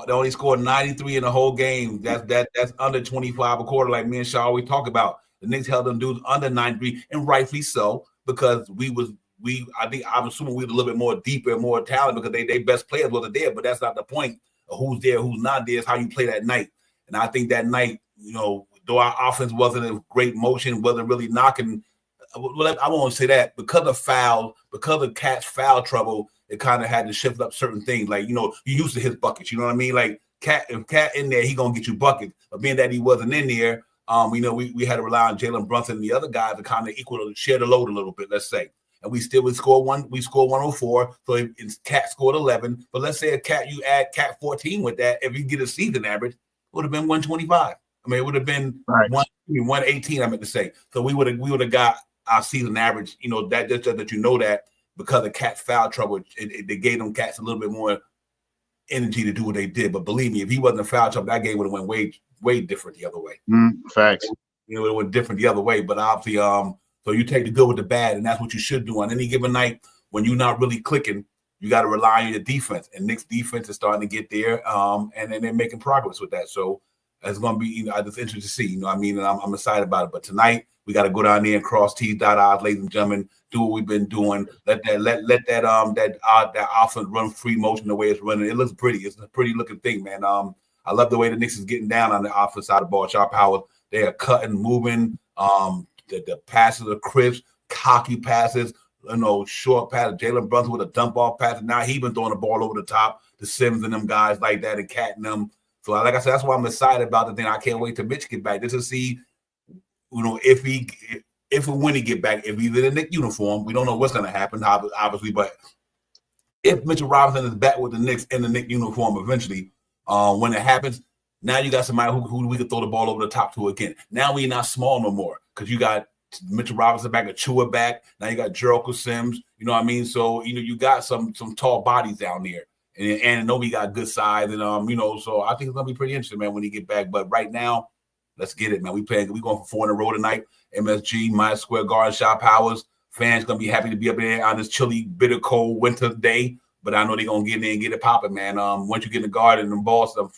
They only scored 93 in the whole game. That's under 25 a quarter, like me and Shaw always talk about. The Knicks held them dudes under 93, and rightfully so, because I'm assuming we were a little bit more deeper and more talented because they best players wasn't there, but that's not the point of who's there, who's not there. It's how you play that night. And I think that night, though our offense wasn't in great motion, wasn't really knocking. I won't say that because of Cat's foul trouble, it kind of had to shift up certain things. Like, you used to his buckets. You know what I mean? Like, if Cat in there, he gonna get you buckets. But being that he wasn't in there, we had to rely on Jalen Brunson and the other guys to kind of share the load a little bit. Let's say, and we still would score one. We scored 104. So Cat scored 11. But let's say you add Cat 14 with that. If you get a season average, it would have been 125. I mean, it would have been 118. I meant to say. So we would have got our season average. That just that that because of Cat's foul trouble, they gave them Cats a little bit more energy to do what they did. But believe me, if he wasn't a foul trouble, that game would have went way different the other way. Facts. It went different the other way. But obviously, so you take the good with the bad, and that's what you should do on any given night. When you're not really clicking, you got to rely on your defense. And Knicks defense is starting to get there, and then they're making progress with that. So it's going to be, it's interesting to see. And I'm excited about it. But tonight, we got to go down there and cross T's, dot I's, ladies and gentlemen. Do what we've been doing. Let that offense run free motion the way it's running. It looks pretty. It's a pretty looking thing, man. I love the way the Knicks is getting down on the offense side of the ball. Sharp Howard, they are cutting, moving. The passes are crisp, cocky passes. Short passes. Jalen Brunson with a dump off pass. Now he been throwing the ball over the top to Sims and them guys like that and catting them. So like I said, that's why I'm excited about the thing. I can't wait till Mitch get back. Just to see, if and when he get back, if he's in a Knicks uniform, we don't know what's going to happen, obviously. But if Mitchell Robinson is back with the Knicks in the Knicks uniform eventually, when it happens, now you got somebody who we can throw the ball over the top to again. Now we're not small no more because you got Mitchell Robinson back, Achua back. Now you got Jericho Sims. You know what I mean? So you got some tall bodies down there, and Anobi got good size, and so I think it's gonna be pretty interesting, man, when he get back. But right now, let's get it, man. We going for 4 in a row tonight. MSG, Myers Square Garden, Shop Powers. Fans gonna be happy to be up there on this chilly, bitter, cold winter day. But I know they're gonna get in there and get it popping, man. Once you get in the garden and ball stuff,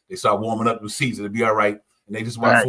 they start warming up the seats. It'll be all right. And they just watch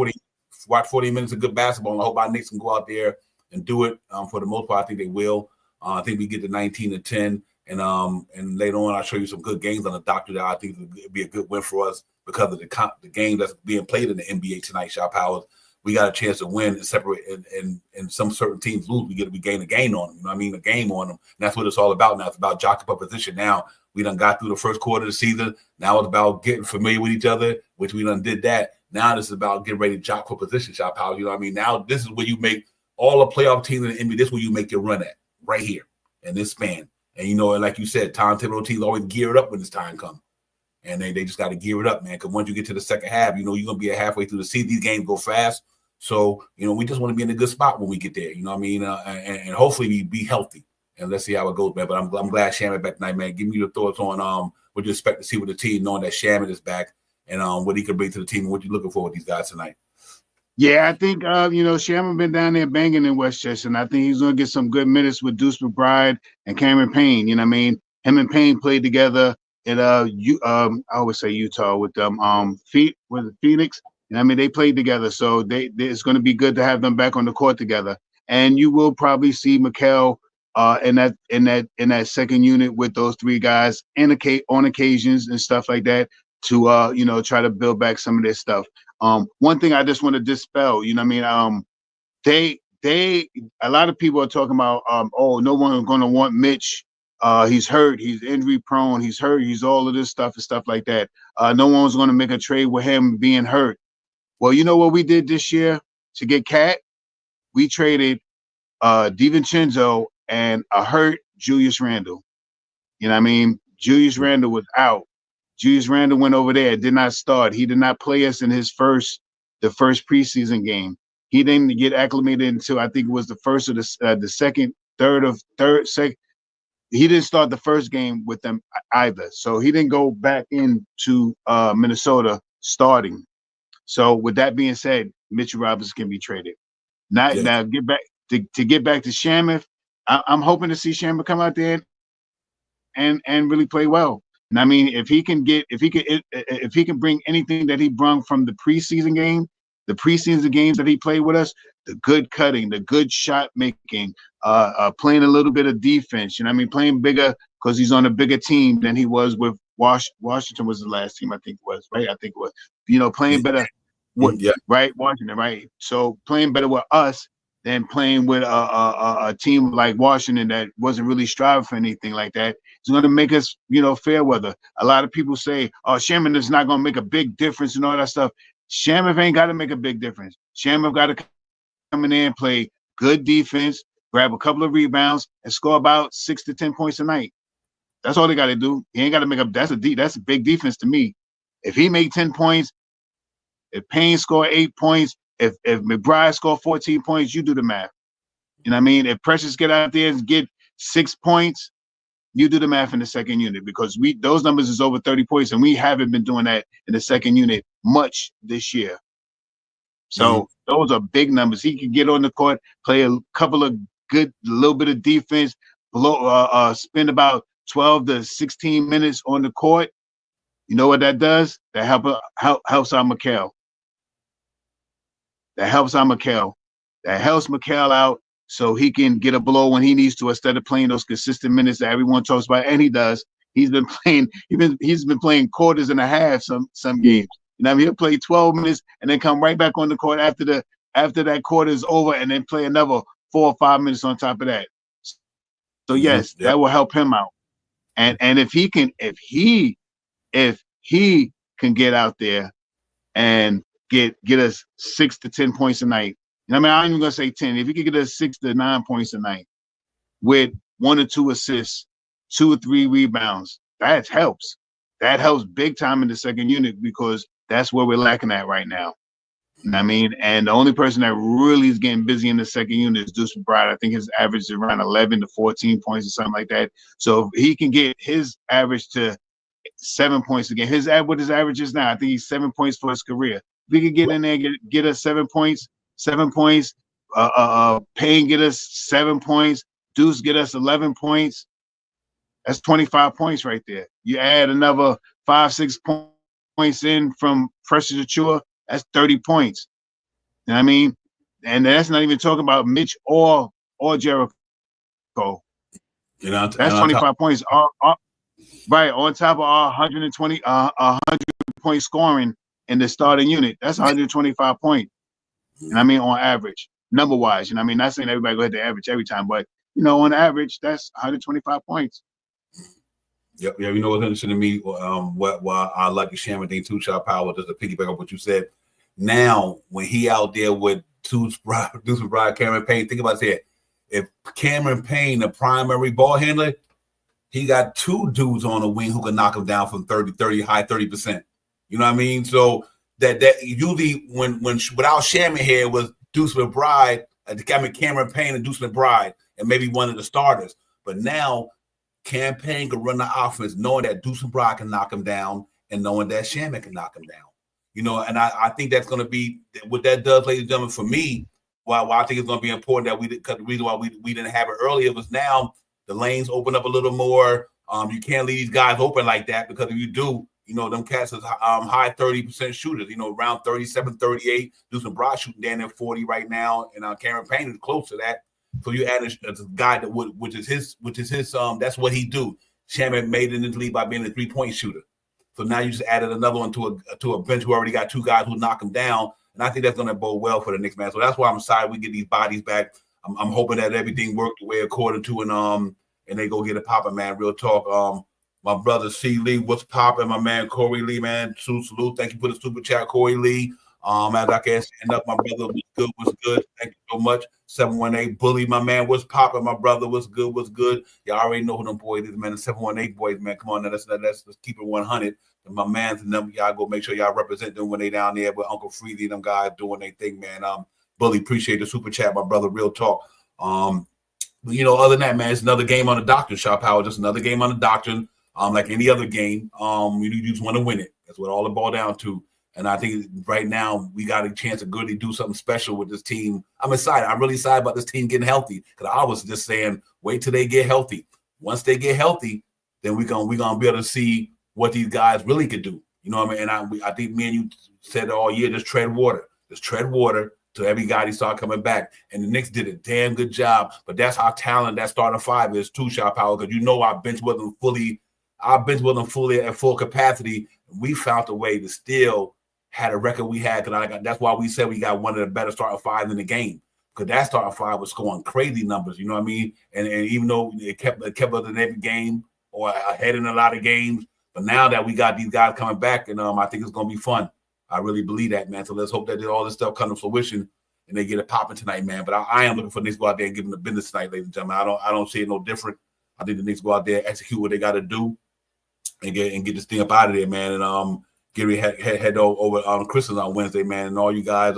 40 minutes of good basketball. And I hope our Knicks can go out there and do it. For the most part, I think they will. I think we get to 19-10, and later on, I'll show you some good games on the doctor that I think would be a good win for us because of the game that's being played in the NBA tonight. Shot Powers, we got a chance to win and separate, and some certain teams lose. We gain a game on them. You know what I mean? A game on them. And that's what it's all about now. It's about jockeying up position. Now we done got through the first quarter of the season. Now it's about getting familiar with each other, which we done did that. Now this is about getting ready to jock for position. Shot Powers. You know what I mean? Now this is where you make all the playoff teams in the NBA. This is where you make your run at right here in this span. And you know, like you said, Tom Thibodeau teams always gear it up when this time comes. And they just got to gear it up, man. Because once you get to the second half, you know, you're going to be halfway through the season. These games go fast. So, you know, we just want to be in a good spot when we get there. You know what I mean? And hopefully we be healthy. And let's see how it goes, man. But I'm glad Shaman back tonight, man. Give me your thoughts on what you expect to see with the team, knowing that Shaman is back, and what he can bring to the team and what you're looking for with these guys tonight. Yeah, I think, you know, Shaman been down there banging in Westchester, and I think he's going to get some good minutes with Deuce McBride and Cameron Payne. You know what I mean? Him and Payne played together in I always say Utah with them Phoenix. And I mean, they played together, so it's going to be good to have them back on the court together. And you will probably see Mikal in that second unit with those three guys on occasions and stuff like that to you know, try to build back some of their stuff. One thing I just want to dispel, you know what I mean? A lot of people are talking about oh, no one's going to want Mitch. He's hurt, he's injury prone, he's hurt, he's all of this stuff and stuff like that. No one's going to make a trade with him being hurt. Well, you know what we did this year to get Cat? We traded DiVincenzo and a hurt Julius Randle. You know what I mean? Julius Randle was out. Julius Randle went over there, did not start. He did not play us in the first preseason game. He didn't get acclimated until I think it was the first or the second. He didn't start the first game with them either. So he didn't go back into Minnesota starting. So with that being said, Mitchell Robinson can be traded. Now get back to Shaman. I'm hoping to see Shaman come out there and really play well. And I mean, if he can bring anything that he brought from the preseason games that he played with us, the good cutting, the good shot making, playing a little bit of defense, you know what I mean, playing bigger because he's on a bigger team than he was with Washington was the last team, I think it was, right? I think it was, you know, playing better with, right? Washington, right? So playing better with us than playing with a team like Washington that wasn't really striving for anything like that. It's going to make us, you know, fair weather. A lot of people say, oh, Shaman is not going to make a big difference and all that stuff. Shaman ain't got to make a big difference. Shaman got to come in there and play good defense, grab a couple of rebounds, and score about 6 to 10 points a night. That's all they got to do. He ain't got to make up. That's a big defense to me. If he made 10 points, if Payne score 8 points, if McBride score 14 points, you do the math. You know what I mean? If Precious get out there and get 6 points, you do the math in the second unit because those numbers is over 30 points, and we haven't been doing that in the second unit much this year. So those are big numbers. He can get on the court, play a couple of little bit of defense, spend about 12 to 16 minutes on the court. You know what that does? That helps out Mikal. That helps Mikal out so he can get a blow when he needs to instead of playing those consistent minutes that everyone talks about, and he does. He's been playing quarters and a half some games. You know, he'll play 12 minutes and then come right back on the court after that quarter is over, and then play another 4 or 5 minutes on top of that. So yes, that will help him out. And if he can get out there and get us 6 to 10 points a night. I mean, I'm even gonna say 10. If he could get us 6 to 9 points a night with 1 or 2 assists, 2 or 3 rebounds, that helps. That helps big time in the second unit because that's where we're lacking at right now. You know what I mean? And the only person that really is getting busy in the second unit is Deuce McBride. I think his average is around 11 to 14 points or something like that. So if he can get his average to 7 points a game, what his average is now, I think he's 7 points for his career. If we could get in there and get us 7 points, Payne get us 7 points, Deuce get us 11 points. That's 25 points right there. You add another 5-6 points in from Precious Achiuwa, that's 30 points. You know what I mean? And that's not even talking about Mitch or Jericho. You know, That's 25 points. Right, on top of our 120, 100-point scoring in the starting unit. That's 125 points. And I mean, on average, number wise, not saying everybody go hit the average every time, but on average, that's 125 points. Yep. Yeah, you know what's interesting to me? What I like the Shaman thing too, Sharp Power, just to piggyback on what you said. Now, when he out there with Deuce Bride, Cameron Payne, think about that. If Cameron Payne, the primary ball handler, he got two dudes on the wing who can knock him down from 30, high 30%. You know what I mean? So that usually when without Shaman here was Deuce McBride, Cameron Payne and Deuce McBride, and maybe one of the starters. But now Campaign could run the offense knowing that Deuce McBride can knock him down and knowing that Shaman can knock him down. And I think that's going to be what that does, ladies and gentlemen, for me. Why I think it's going to be important that because the reason why we didn't have it earlier was now the lanes open up a little more. You can't leave these guys open like that because if you do, them cats is high 30% shooters, around 37, 38. Deuce McBride shooting down at 40 right now, and Cameron Payne is close to that. So you add a guy that which is his that's what he do. Shaman made it into the league by being a 3-point shooter. So now you just added another one to a bench who already got two guys who knock him down, and I think that's going to bode well for the Knicks, man. So that's why I'm excited we get these bodies back. I'm hoping that everything worked the way according to and they go get it popping, man. Real talk. My brother C. Lee, what's popping? My man Corey Lee, man. Salute. Thank you for the super chat, Corey Lee. As I can stand up, my brother, what's good? Thank you so much. 718 Bully, my man, what's popping? My brother, what's good? Y'all already know who them boys is, man. The 718 boys, man. Come on, now, let's keep it 100. And my man's and them, y'all go make sure y'all represent them when they down there with Uncle Freely, them guys doing their thing, man. Bully, appreciate the super chat, my brother. Real talk. But, other than that, man, it's another game on the doctrine, Sharp Power. Just another game on the doctrine. Like any other game, you just want to win it. That's what all the ball down to. And I think right now we got a chance to really do something special with this team. I'm excited. I'm really excited about this team getting healthy because I was just saying, wait till they get healthy. Once they get healthy, then we're gonna be able to see what these guys really could do. You know what I mean? And I think me and you said all year, just tread water till every guy start coming back. And the Knicks did a damn good job. But that's how talented that starting five is too, Sharp Power, because our bench wasn't fully at full capacity. We found a way to still had a record we had, because that's why we said we got one of the better starting five in the game, because that starting five was scoring crazy numbers, you know what I mean? And even though it kept us in every game or ahead in a lot of games, but now that we got these guys coming back, and I think it's going to be fun. I really believe that, man. So let's hope that all this stuff comes to fruition and they get it popping tonight, man. But I am looking for the Knicks to go out there and give them the business tonight, ladies and gentlemen. I don't see it no different. I think the Knicks go out there, execute what they got to do, and get this thing up out of there, man. And get ready head over on Christmas on Wednesday, man. And all you guys,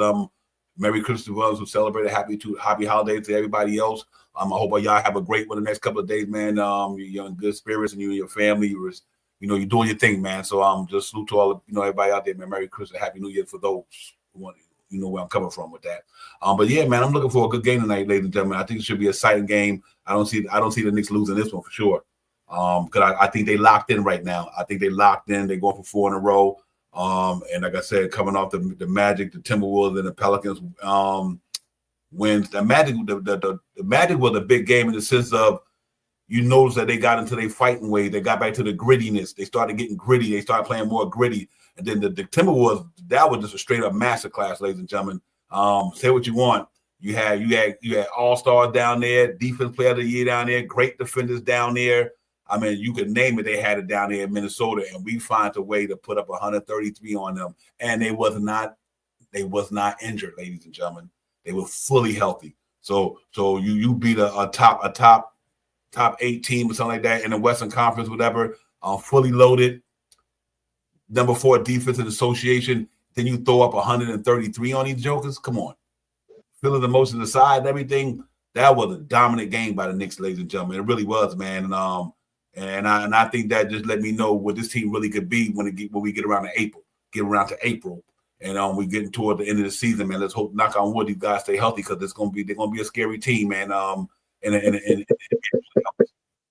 Merry Christmas to ones who celebrated. Happy holidays to everybody else. I hope y'all have a great one the next couple of days, man. You're in good spirits, and you and your family, you're doing your thing, man. So just salute to all of everybody out there, man. Merry Christmas, Happy New Year for those who want where I'm coming from with that. But yeah, man, I'm looking for a good game tonight, ladies and gentlemen. I think it should be an exciting game. I don't see the Knicks losing this one for sure. Because I think they locked in right now. I think they locked in. They're going for 4 in a row. And like I said, coming off the Magic, the Timberwolves, and the Pelicans wins. The Magic was a big game in the sense of you notice that they got into their fighting way. They got back to the grittiness. They started getting gritty. They started playing more gritty. And then the Timberwolves, that was just a straight up masterclass, ladies and gentlemen. Say what you want. You had all-stars down there, defense player of the year down there, great defenders down there. I mean, you could name it. They had it down there in Minnesota, and we find a way to put up 133 on them. And they was not injured, ladies and gentlemen. They were fully healthy. So you beat a top 8 team or something like that in the Western Conference, whatever, fully loaded, number 4 defensive association. Then you throw up 133 on these jokers. Come on, feeling the emotions aside and everything. That was a dominant game by the Knicks, ladies and gentlemen. It really was, man. And I think that just let me know what this team really could be when we get around to April. And we getting toward the end of the season, man. Let's hope, knock on wood, these guys stay healthy, because they're gonna be a scary team, man. And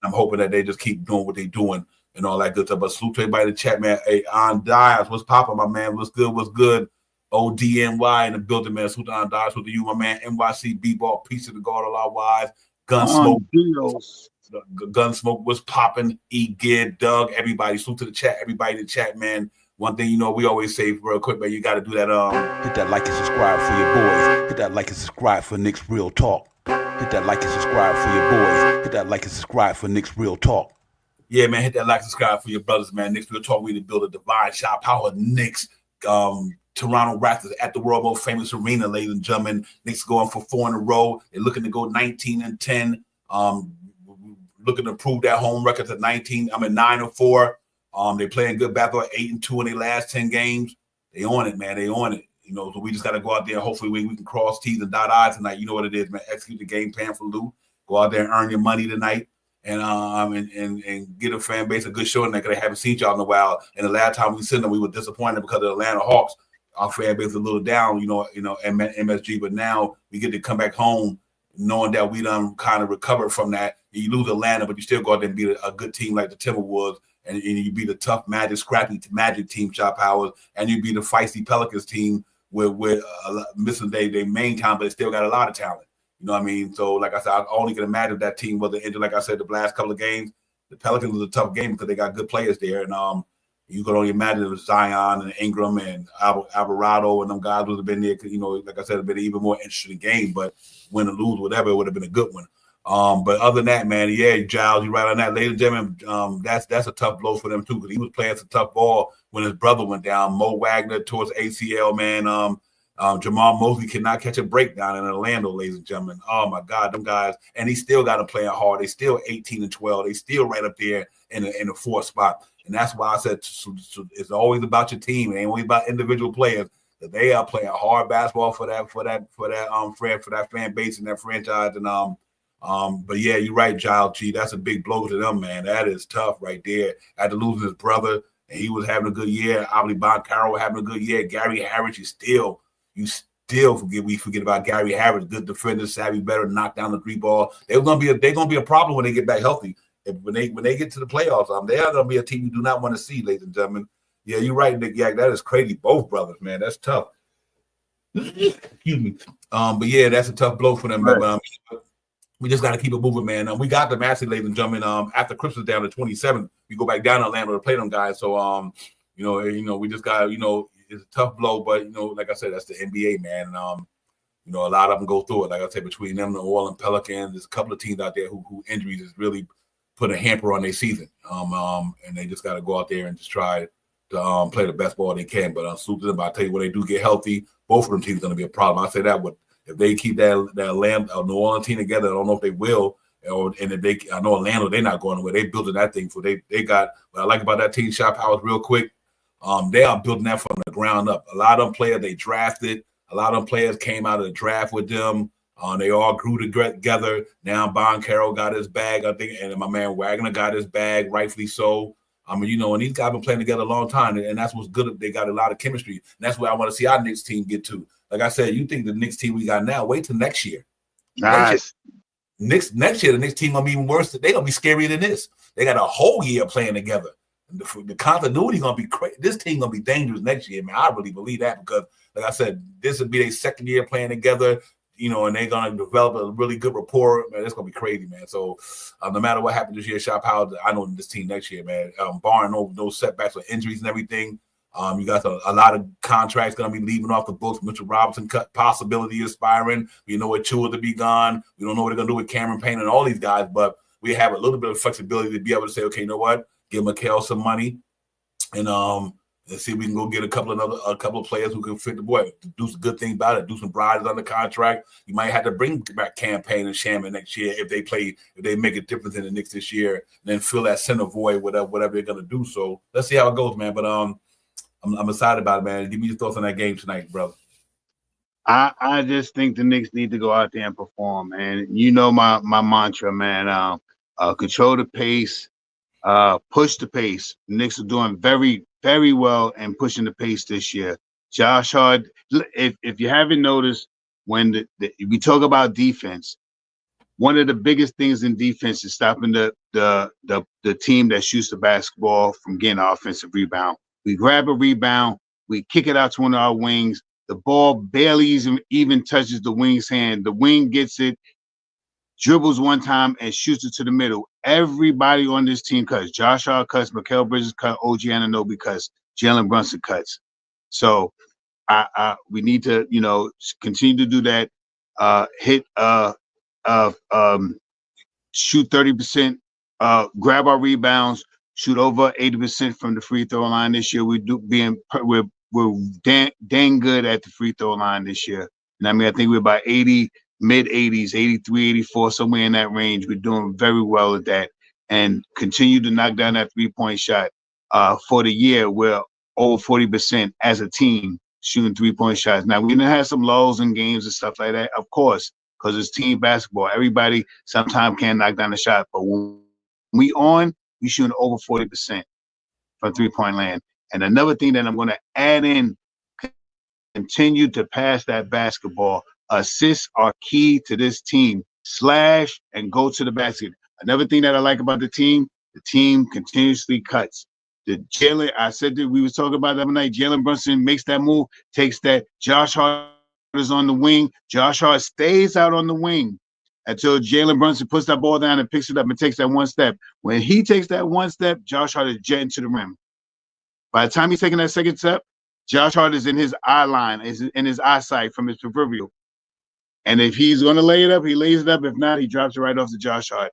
I'm hoping that they just keep doing what they're doing and all that good stuff. But salute to everybody in the chat, man. Hey, on Dias, what's popping, my man? What's good? ODNY in the building, man. Sultan Dodge with you, my man. NYC B-Ball, Piece of the God, a lot wise. Gunsmoke. Gunsmoke was popping. E-Gid, Doug, everybody. Salute to the chat. Everybody in the chat, man. One thing, we always say real quick, man, you got to do that. Hit that like and subscribe for your boys. Hit that like and subscribe for Knicks Real Talk. Hit that like and subscribe for your boys. Hit that like and subscribe for Knicks Real Talk. Yeah, man, hit that like and subscribe for your brothers, man. Knicks Real Talk. We to build a divine shot power. Knicks, Toronto Raptors at the world most famous arena, ladies and gentlemen. Knicks going for 4 in a row. They're looking to go 19-10. Looking to prove that home record to 9-4. They playing good basketball, 8-2 in their last 10 games. They on it, man. They on it. So we just got to go out there. Hopefully we can cross T's and dot I's tonight. You know what it is, man. Execute the game plan for Lou. Go out there and earn your money tonight, and get a fan base a good show tonight because they haven't seen y'all in a while. And the last time we seen them, we were disappointed because of the Atlanta Hawks. Our fan base was a little down, MSG. But now we get to come back home knowing that we done kind of recovered from that. You lose Atlanta, but you still go out there and beat a good team like the Timberwolves. And you beat a tough Magic, scrappy Magic team, Shot Powers, and you beat a feisty Pelicans team with missing their main talent, but they still got a lot of talent. You know what I mean? So, like I said, I only can imagine if that team was injured, like I said, the last couple of games. The Pelicans was a tough game because they got good players there. And you could only imagine if Zion and Ingram and Alvarado and them guys would have been there. Like I said, it would have been an even more interesting game. But win or lose, whatever, it would have been a good one. But other than that, man, yeah, Giles, you're right on that. Ladies and gentlemen, that's a tough blow for them too, because he was playing some tough ball when his brother went down. Mo Wagner towards ACL, man. Jamal Mosley cannot catch a break down in Orlando, ladies and gentlemen. Oh my God, them guys, and he still got them playing hard. They still 18-12. They still right up there in the 4th spot. And that's why I said it's always about your team. It ain't always about individual players. That they are playing hard basketball for that fan base and that franchise. And but yeah, you're right, Giles G. That's a big blow to them, man. That is tough right there. After losing his brother, and he was having a good year. Obviously, Bon Carroll having a good year. Gary Harris, you still forget about Gary Harris, good defender, savvy, better, knock down the 3 ball. They're gonna be a problem when they get back healthy. When they get to the playoffs, they are gonna be a team you do not want to see, ladies and gentlemen. Yeah, you're right, Nick Yak. That is crazy. Both brothers, man. That's tough. Excuse me. But yeah, that's a tough blow for them. Right. But we just got to keep it moving, man. We got them actually, ladies and gentlemen. After Christmas down to 27, we go back down to Orlando to play them guys. So, we just got, it's a tough blow, but like I said, that's the NBA, man. And, a lot of them go through it. Like I said, between them, the New Orleans Pelicans, there's a couple of teams out there who injuries has really put a hamper on their season. And they just got to go out there and just try to play the best ball they can. But salute to them. I tell you, when they do get healthy, both of them teams going to be a problem. I say that if they keep that New Orleans team together, I don't know if they will. And if I know Orlando, they're not going away. They building that thing for they got. What I like about that team, Shot Powers, real quick. They are building that from the ground up. A lot of them players they drafted. A lot of them players came out of the draft with them. They all grew together. Now Bon Carroll got his bag, I think, and my man Wagner got his bag, rightfully so. And these guys have been playing together a long time, and that's what's good. They got a lot of chemistry, and that's where I want to see our Knicks team get to. Like I said, you think the Knicks team we got now, wait till next year. Nice. Next year, the Knicks team going to be even worse. They're going to be scarier than this. They got a whole year playing together. And the continuity going to be crazy. This team going to be dangerous next year, man. I really believe that because, like I said, this will be their second year playing together, and they're going to develop a really good rapport. Man, it's going to be crazy, man. So no matter what happens this year, Shop Powell, I know this team next year, man, barring no setbacks or injuries and everything, you got a lot of contracts going to be leaving off the books. Mitchell Robinson possibility expiring. We know what Chua to be gone. We don't know what they're going to do with Cameron Payne and all these guys, but we have a little bit of flexibility to be able to say, okay, you know what? Give Mikal some money, and see if we can go get a couple of players who can fit the boy. Do some good things about it. Do some brides on the contract. You might have to bring back Campaign and Shaman next year if they make a difference in the Knicks this year. And then fill that center void, whatever they're gonna do. So let's see how it goes, man. But I'm excited about it, man. Give me your thoughts on that game tonight, brother. I just think the Knicks need to go out there and perform, man. My mantra, man. Control the pace, push the pace. The Knicks are doing very, very well and pushing the pace this year. Josh Hart, if you haven't noticed, when we talk about defense, one of the biggest things in defense is stopping the team that shoots the basketball from getting an offensive rebound. We grab a rebound, we kick it out to one of our wings. the ball barely even touches the wing's hand. The wing gets it, dribbles one time, and shoots it to the middle. Everybody on this team cuts. Josh Hart cuts, Mikal Bridges cut, OG Anunoby cuts, Jalen Brunson cuts. So we need to, continue to do that. Shoot 30%, grab our rebounds, shoot over 80% from the free throw line this year. We're dang good at the free throw line this year. And I mean, I think we're about 80, mid 80s, 83, 84, somewhere in that range. We're doing very well at that, and continue to knock down that 3-point shot. For the year, we're over 40% as a team shooting 3-point shots. Now, we're going to have some lulls in games and stuff like that, of course, because it's team basketball. Everybody sometimes can't knock down a shot, but when we shooting over 40% from 3-point land. And another thing that I'm going to add in, continue to pass that basketball. Assists are key to this team. Slash and go to the basket. Another thing that I like about the team continuously cuts. I said that we was talking about the other night. Jalen Brunson makes that move, takes that. Josh Hart is on the wing. Josh Hart stays out on the wing until Jalen Brunson puts that ball down and picks it up and takes that one step. When he takes that one step, Josh Hart is jetting to the rim. By the time he's taking that second step, Josh Hart is in his eye line, is in his eyesight from his peripheral. And if he's going to lay it up, he lays it up. If not, he drops it right off to Josh Hart.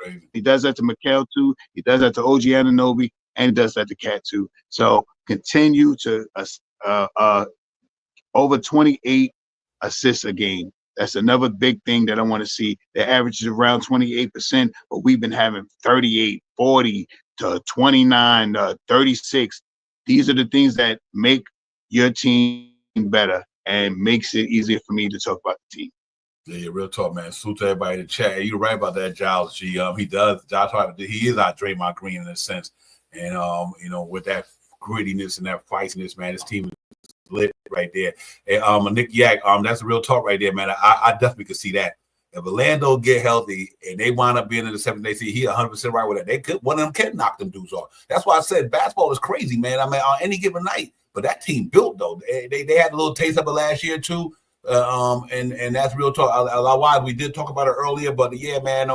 Crazy. He does that to Mikal too. He does that to OG Anunoby, and he does that to Cat too. So continue to over 28 assists a game. That's another big thing that I want to see. The average is around 28%, but we've been having 38, 40 to 29, 36. These are the things that make your team better and makes it easier for me to talk about the team. Yeah, real talk, man. Salute to everybody in the chat. You're right about that, Giles G. He does. Josh Hart, he is our Draymond Green in a sense. And, with that grittiness and that feistiness, man, this team is lit right there. And Nick Yak, that's a real talk right there, man. I definitely could see that. If Orlando get healthy and they wind up being in the 7th seed, he 100% right with that. One of them can knock them dudes off. That's why I said basketball is crazy, man. I mean, on any given night. But that team built, though. They had a little taste of it last year, too. And that's real talk. A lot why we did talk about it earlier, but yeah, man.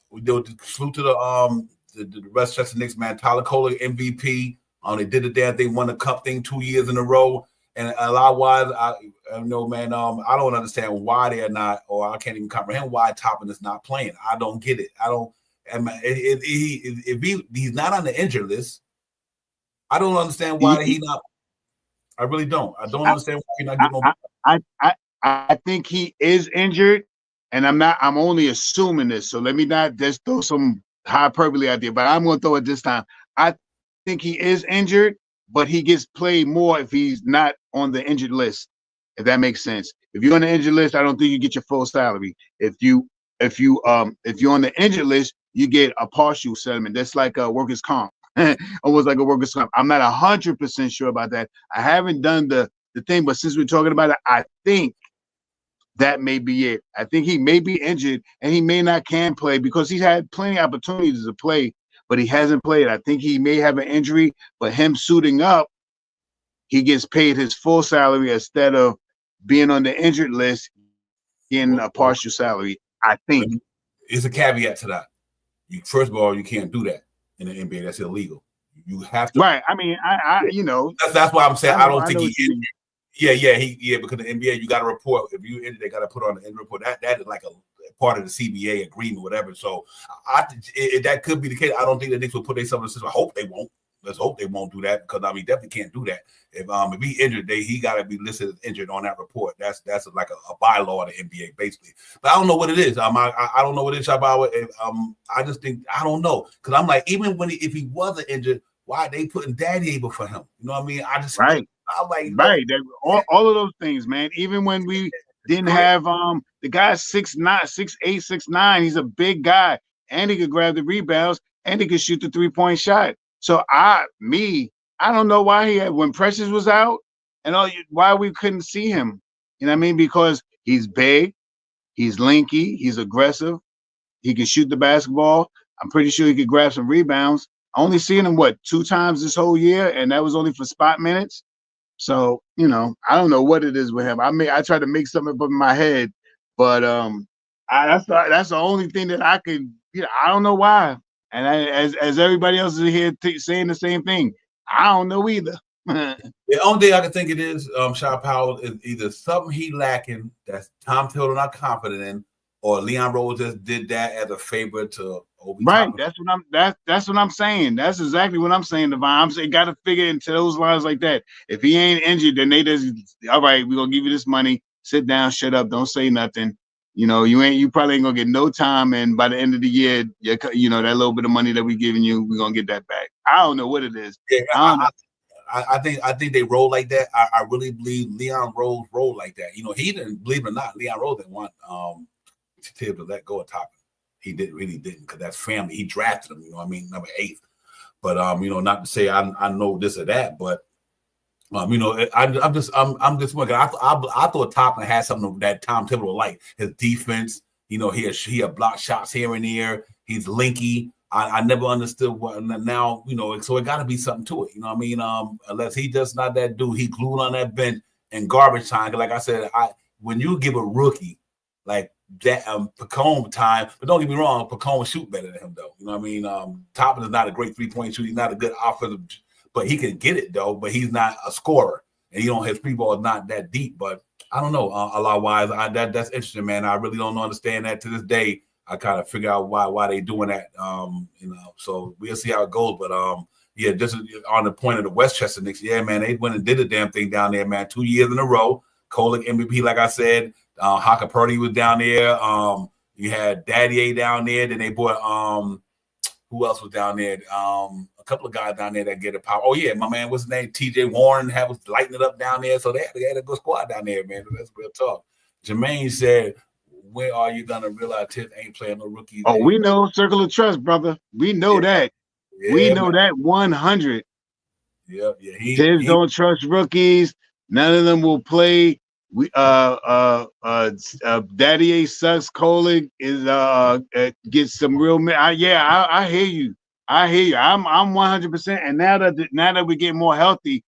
We do salute to the Westchester Knicks, man. Tyler Kohler, MVP. They did the damn thing, won the cup thing 2 years in a row. And a lot wise, I know, man. I don't understand why they're not, or I can't even comprehend why Toppin is not playing. I don't get it. I don't. If he's not on the injured list, I don't understand why he's not. I really don't. I don't understand why he's not getting no. I think he is injured, and I'm only assuming this. So let me not just throw some hyperbole out there, but I'm going to throw it this time. I think he is injured, but he gets played more if he's not on the injured list. If that makes sense. If you're on the injured list, I don't think you get your full salary. If you're on the injured list, you get a partial settlement. That's like a workers' comp. Almost like a workers' comp. I'm not 100% sure about that. I haven't done the thing, but since we're talking about it, I think that may be it. I think he may be injured and he may not can play because he's had plenty of opportunities to play, but he hasn't played. I think he may have an injury, but him suiting up, he gets paid his full salary instead of being on the injured list, getting a partial salary. I think. It's a caveat to that. First of all, you can't do that in the NBA. That's illegal. You have to. Right. I mean, That's why I'm saying I don't think he injured. Yeah, because the NBA, you got to report. If you injured, they got to put on the injury report. That is like a part of the CBA agreement, whatever. So that could be the case. I don't think the Knicks will put themselves in the system. I hope they won't. Let's hope they won't do that because definitely can't do that. If he injured, he got to be listed as injured on that report. That's like a bylaw of the NBA basically. But I don't know what it is. I don't know what it is about it. I just think I don't know because I'm like even if he wasn't injured, why are they putting Daddy Able for him? You know what I mean? Right. I'm like right. All of those things, man. Even when we didn't have the guy 6'9", 6'8", 6'9", he's a big guy and he could grab the rebounds and he could shoot the 3-point shot. So I don't know why when Precious was out and why we couldn't see him. You know what I mean? Because he's big, he's lanky, he's aggressive, he can shoot the basketball. I'm pretty sure he could grab some rebounds. I only seen him 2 times this whole year, and that was only for spot minutes. So, I don't know what it is with him. I try to make something up in my head, but that's the only thing that I could. I don't know why. And as everybody else is here saying the same thing, I don't know either. The only thing I can think it is, Shaw Powell, is either something he lacking that's Tom Thibodeau not confident in, or Leon Rose just did that as a favor to Obi. Right. That's what I'm saying. That's exactly what I'm saying, Devon. I'm saying got to figure into those lines like that. If he ain't injured, then they just all right. We're gonna give you this money. Sit down, shut up, don't say nothing. You probably ain't gonna get no time, and by the end of the year, that little bit of money that we giving you, we're gonna get that back. I don't know what it is. Yeah, I think they roll like that. I really believe Leon Rose rolled like that. He didn't, believe it or not, Leon Rose didn't want Tibbs to let go of Toppin. He really didn't, because that's family. He drafted him, number 8. But not to say I know this or that, but I'm just wondering. I thought Toppin had something that Tom Thibodeau liked. His defense, he had block shots here and there. He's linky. I never understood what now, so it got to be something to it. Unless he just not that dude. He glued on that bench in garbage time. Like I said, when you give a rookie like that Pacone time, but don't get me wrong, Pacone shoot better than him though. Toppin is not a great 3-point shooter. He's not a good offensive, but he can get it though. But he's not a scorer, and his free ball is not that deep. But I don't know. A lot wise, that's interesting, man. I really don't understand that to this day. I kind of figure out why they doing that. So we'll see how it goes. But just on the point of the Westchester Knicks, yeah, man, they went and did the damn thing down there, man. 2 years in a row. Kolek MVP, like I said. Haka Purdy was down there. You had Daddy A down there. Then they bought who else was down there? A couple of guys down there that get a power. Oh yeah, my man, what's his name? TJ Warren was lighting it up down there. So they had a good squad down there, man. That's real talk. Jermaine said, "Where are you gonna realize Tibbs ain't playing no rookies?" Oh, we know Circle of Trust, brother. We know that. Yeah, we know that 100. Yeah. Tibbs don't trust rookies. None of them will play. We Daddy A sucks. Kolek is gets some real. I hear you. I'm 100%. And now that we get more healthy,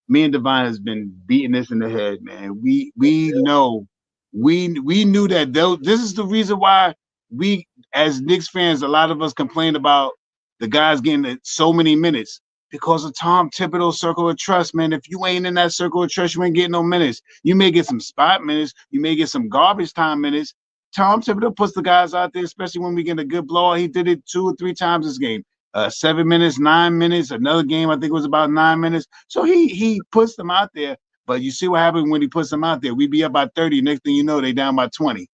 me and Devon has been beating this in the head, man. We know. We knew that this is the reason why we, as Knicks fans, a lot of us complain about the guys getting so many minutes because of Tom Thibodeau's circle of trust, man. If you ain't in that circle of trust, you ain't getting no minutes. You may get some spot minutes. You may get some garbage time minutes. Tom Thibodeau puts the guys out there, especially when we get a good blowout. He did it 2 or 3 times this game. 7 minutes, 9 minutes. Another game, I think it was about 9 minutes. So he puts them out there. But you see what happens when he puts them out there. We be up by 30. Next thing you know, they down by 20.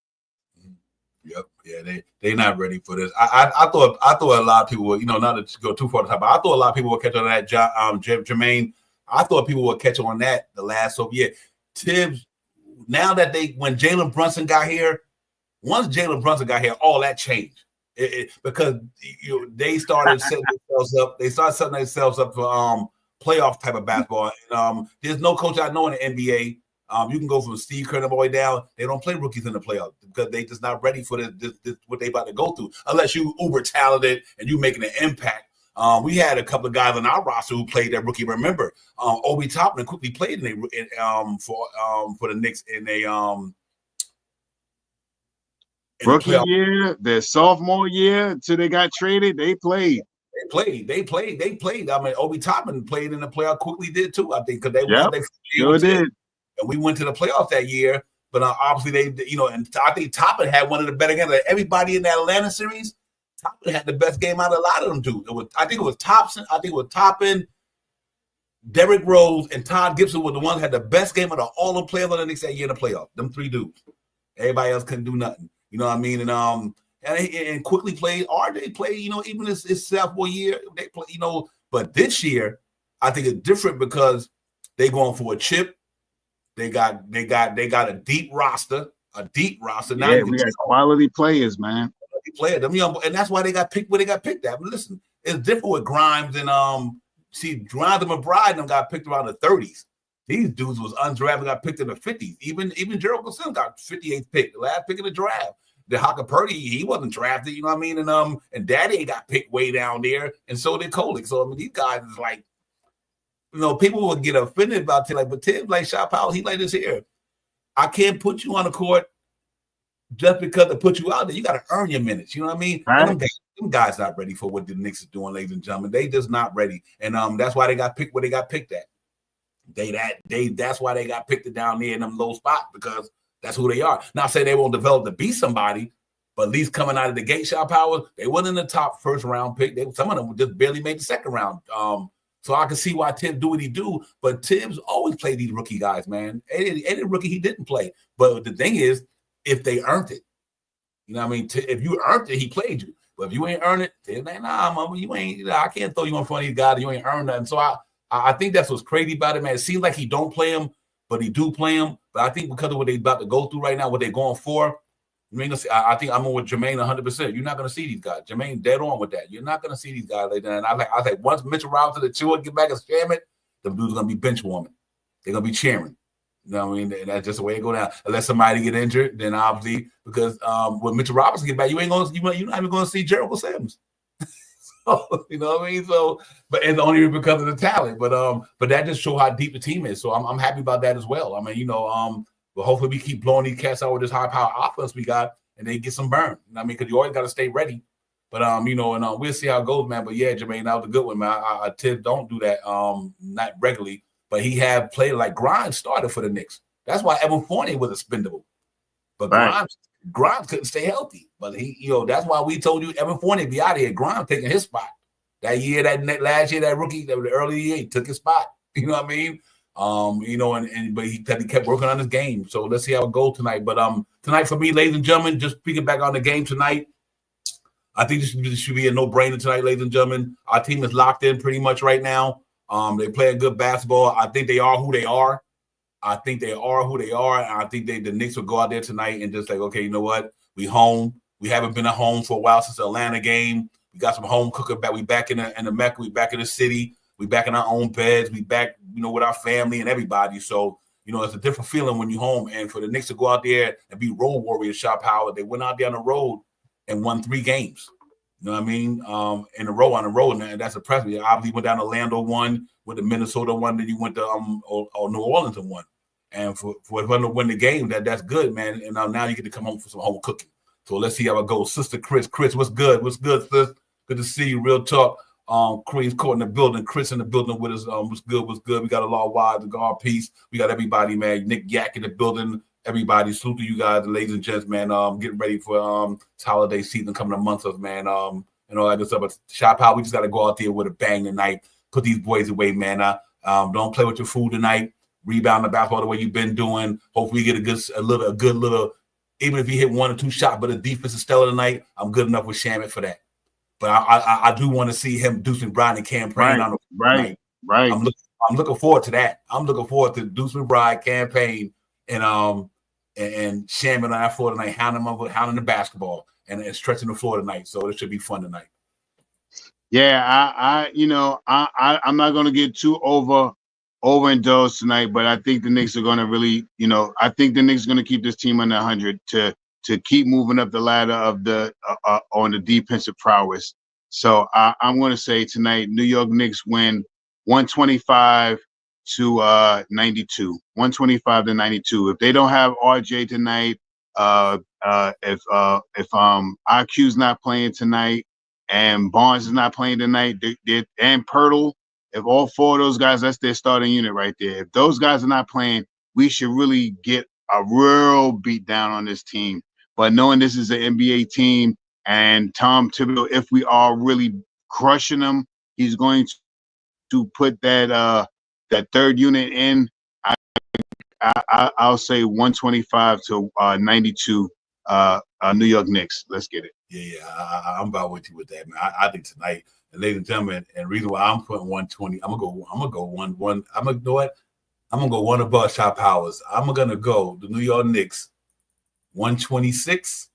Yep. Yeah, they not ready for this. I thought a lot of people were, not to go too far to top, but I thought a lot of people would catch on that. Jermaine, I thought people would catch on that the last year. Tibbs, now that when Jalen Brunson got here, once Jalen Brunson got here, all that changed. Because they started setting themselves up. They started setting themselves up for playoff type of basketball. And, there's no coach I know in the NBA. You can go from Steve Kerr all the way down. They don't play rookies in the playoffs because they just not ready for this what they about to go through. Unless you uber talented and you making an impact. We had a couple of guys on our roster who played that rookie. Remember, Obi Toppin quickly played for the Knicks in a rookie year, their sophomore year until they got traded. They played. They played. I mean, Obi Toppin played in the playoff. Quickly did too, I think, because they won. Sure did. And we went to the playoffs that year. But obviously they, and I think Toppin had one of the better games. Everybody in that Atlanta series, Toppin had the best game out of a lot of them dudes. I think it was Thompson. I think it was Toppin, Derrick Rose, and Todd Gibson were the ones that had the best game out of all the players on the Knicks that year in the playoff. Them 3 dudes. Everybody else couldn't do nothing. You know what I mean? And quickly played. RJ played, even his sophomore year, they play, but this year, I think it's different because they going for a chip. They got a deep roster. Now yeah, we got quality players, man. Quality players. And that's why they got picked where they got picked at. But listen, it's different with Grimes and Grimes and McBride and them got picked around the 30s. These dudes was undrafted, got picked in the 50s. Even Gerald Wilson got 58th pick, the last pick of the draft. The Haka Purdy, he wasn't drafted, you know what I mean? And Daddy got picked way down there, and so did Kolek. So these guys is like, people will get offended about Tibbs, but Tibbs like shot power. He like this here. I can't put you on the court just because to put you out there. You got to earn your minutes. You know what I mean? Right. And them guys not ready for what the Knicks is doing, ladies and gentlemen. They just not ready, and that's why they got picked where they got picked at. That's why they got picked down there in them low spots, because that's who they are. Not saying they won't develop to be somebody, but at least coming out of the gate, shot power, they weren't in the top first round pick. Some of them just barely made the second round. So I can see why Tibbs do what he do, but Tibbs always played these rookie guys, man. Any rookie he didn't play. But the thing is, if they earned it, you know what I mean? If you earned it, he played you. But if you ain't earned it, Tibbs ain't, mama, you ain't, I can't throw you in front of these guys. You ain't earned nothing. So I think that's what's crazy about it, man. It seems like he don't play him, but he do play him. But I think because of what they about to go through right now, what they're going for, I think I'm with Jermaine 100%. You're not going to see these guys. Jermaine dead on with that. You're not going to see these guys like that. And I think once Mitchell Robinson and Chua get back and scam it, the dudes are going to be bench warming. They're going to be cheering. You know what I mean? And that's just the way it go down. Unless somebody get injured, then obviously, because when Mitchell Robinson get back, you're not even going to see Jericho Sims. So, you know what I mean? So, but it's only because of the talent. But that just shows how deep the team is. So I'm happy about that as well. I mean, but hopefully we keep blowing these cats out with this high power offense we got, and they get some burn. You know what I mean? Because you always got to stay ready. But we'll see how it goes, man. But yeah, Jermaine, that was a good one, man. Tibbs don't do that not regularly, but he had played like Grimes started for the Knicks. That's why Evan Fournier was expendable. But right. Grimes couldn't stay healthy. But that's why we told you Evan Fournier be out of here. Grimes taking his spot. That last year, that rookie, the early year, he took his spot. You know what I mean? But he kept working on his game. So let's see how it goes tonight. But tonight for me, ladies and gentlemen, just speaking back on the game tonight, I think this should be a no-brainer tonight, ladies and gentlemen. Our team is locked in pretty much right now. They play good basketball. I think they are who they are. And I think the Knicks will go out there tonight and just like, okay, you know what? We home. We haven't been at home for a while since the Atlanta game. We got some home cooking back. We back in the Mecca. We back in the city. We back in our own beds. We back, with our family and everybody. So, it's a different feeling when you're home. And for the Knicks to go out there and be road warriors, shot power, they went out there on the road and won 3 games. You know what I mean? In a row on the road, and that's impressive. You obviously went down to Orlando, won, with the Minnesota one, then you went to New Orleans and won. And for them to win the game, that's good, man. And now you get to come home for some home cooking. So let's see how it goes. Sister Chris, what's good? What's good, sis? Good to see you. Real talk. Queen's Court in the building. Chris in the building with us. What's good? We got a lot of wives, the guard piece. We got everybody, man. Nick Yak in the building. Everybody, salute to you guys, ladies and gents, man. Getting ready for this holiday season coming a month of, man. And all that good stuff. But shop out, we just got to go out there with a bang tonight. Put these boys away, man. Don't play with your food tonight. Rebound the basketball the way you've been doing. Hopefully you get a good little. Even if you hit 1 or 2 shots, but the defense is stellar tonight. I'm good enough with Shamet for that. But I do want to see him Deuce McBride and campaign on the right. I'm looking forward to that. I'm looking forward to Deuce McBride campaign and Shamet on that floor tonight, hounding the basketball and stretching the floor tonight. So it should be fun tonight. Yeah, I'm not going to get too overindulged tonight, but I think the Knicks are going to really, I think the Knicks are going to keep this team under 100 to keep moving up the ladder of the on the defensive prowess. So I'm going to say tonight, New York Knicks win 125 to 92. 125 to 92. If they don't have RJ tonight, if IQ's not playing tonight and Barnes is not playing tonight, and Pirtle, if all 4 of those guys, that's their starting unit right there. If those guys are not playing, we should really get a real beat down on this team. But knowing this is an NBA team and Tom Thibodeau, if we are really crushing them, he's going to put that third unit in. I'll say 125 to 92 New York Knicks. Let's get it. Yeah, I'm about with you with that, man. I think tonight, and ladies and gentlemen, and the reason why I'm putting 120, I'm gonna go one above shot powers. I'm gonna go the New York Knicks 126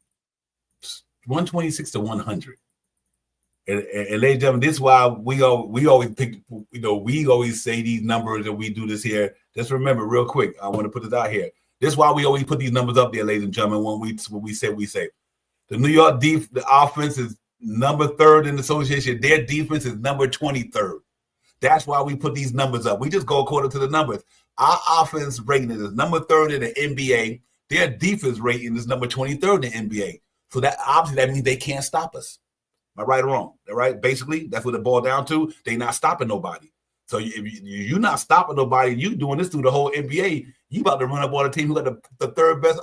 to 100. And ladies and gentlemen, this is why we always pick, we always say these numbers and we do this here. Just remember real quick, I want to put this out here. This is why we always put these numbers up there, ladies and gentlemen, when we say. The New York the offense is number 3rd in the association. Their defense is number 23rd. That's why we put these numbers up. We just go according to the numbers. Our offense rating is number 3rd in the NBA. Their defense rating is number 23rd in the NBA. So that obviously that means they can't stop us. Am I right or wrong? All right. Basically, that's what it boiled down to. They're not stopping nobody. So if you're not stopping nobody, you doing this through the whole NBA. You about to run up on a team who got the third best,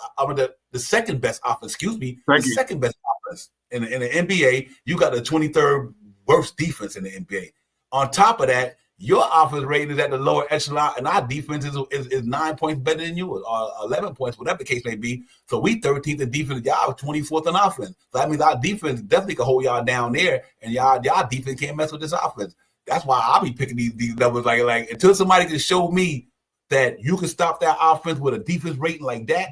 the second best offense. Excuse me, the second best offense in the NBA. You got the 23rd worst defense in the NBA. On top of that, your offense rating is at the lower echelon, and our defense is 9 points better than yours, or 11 points, whatever the case may be. So we 13th in defense, y'all 24th in offense. So that means our defense definitely can hold y'all down there, and y'all defense can't mess with this offense. That's why I'll be picking these numbers like until somebody can show me that you can stop that offense with a defense rating like that,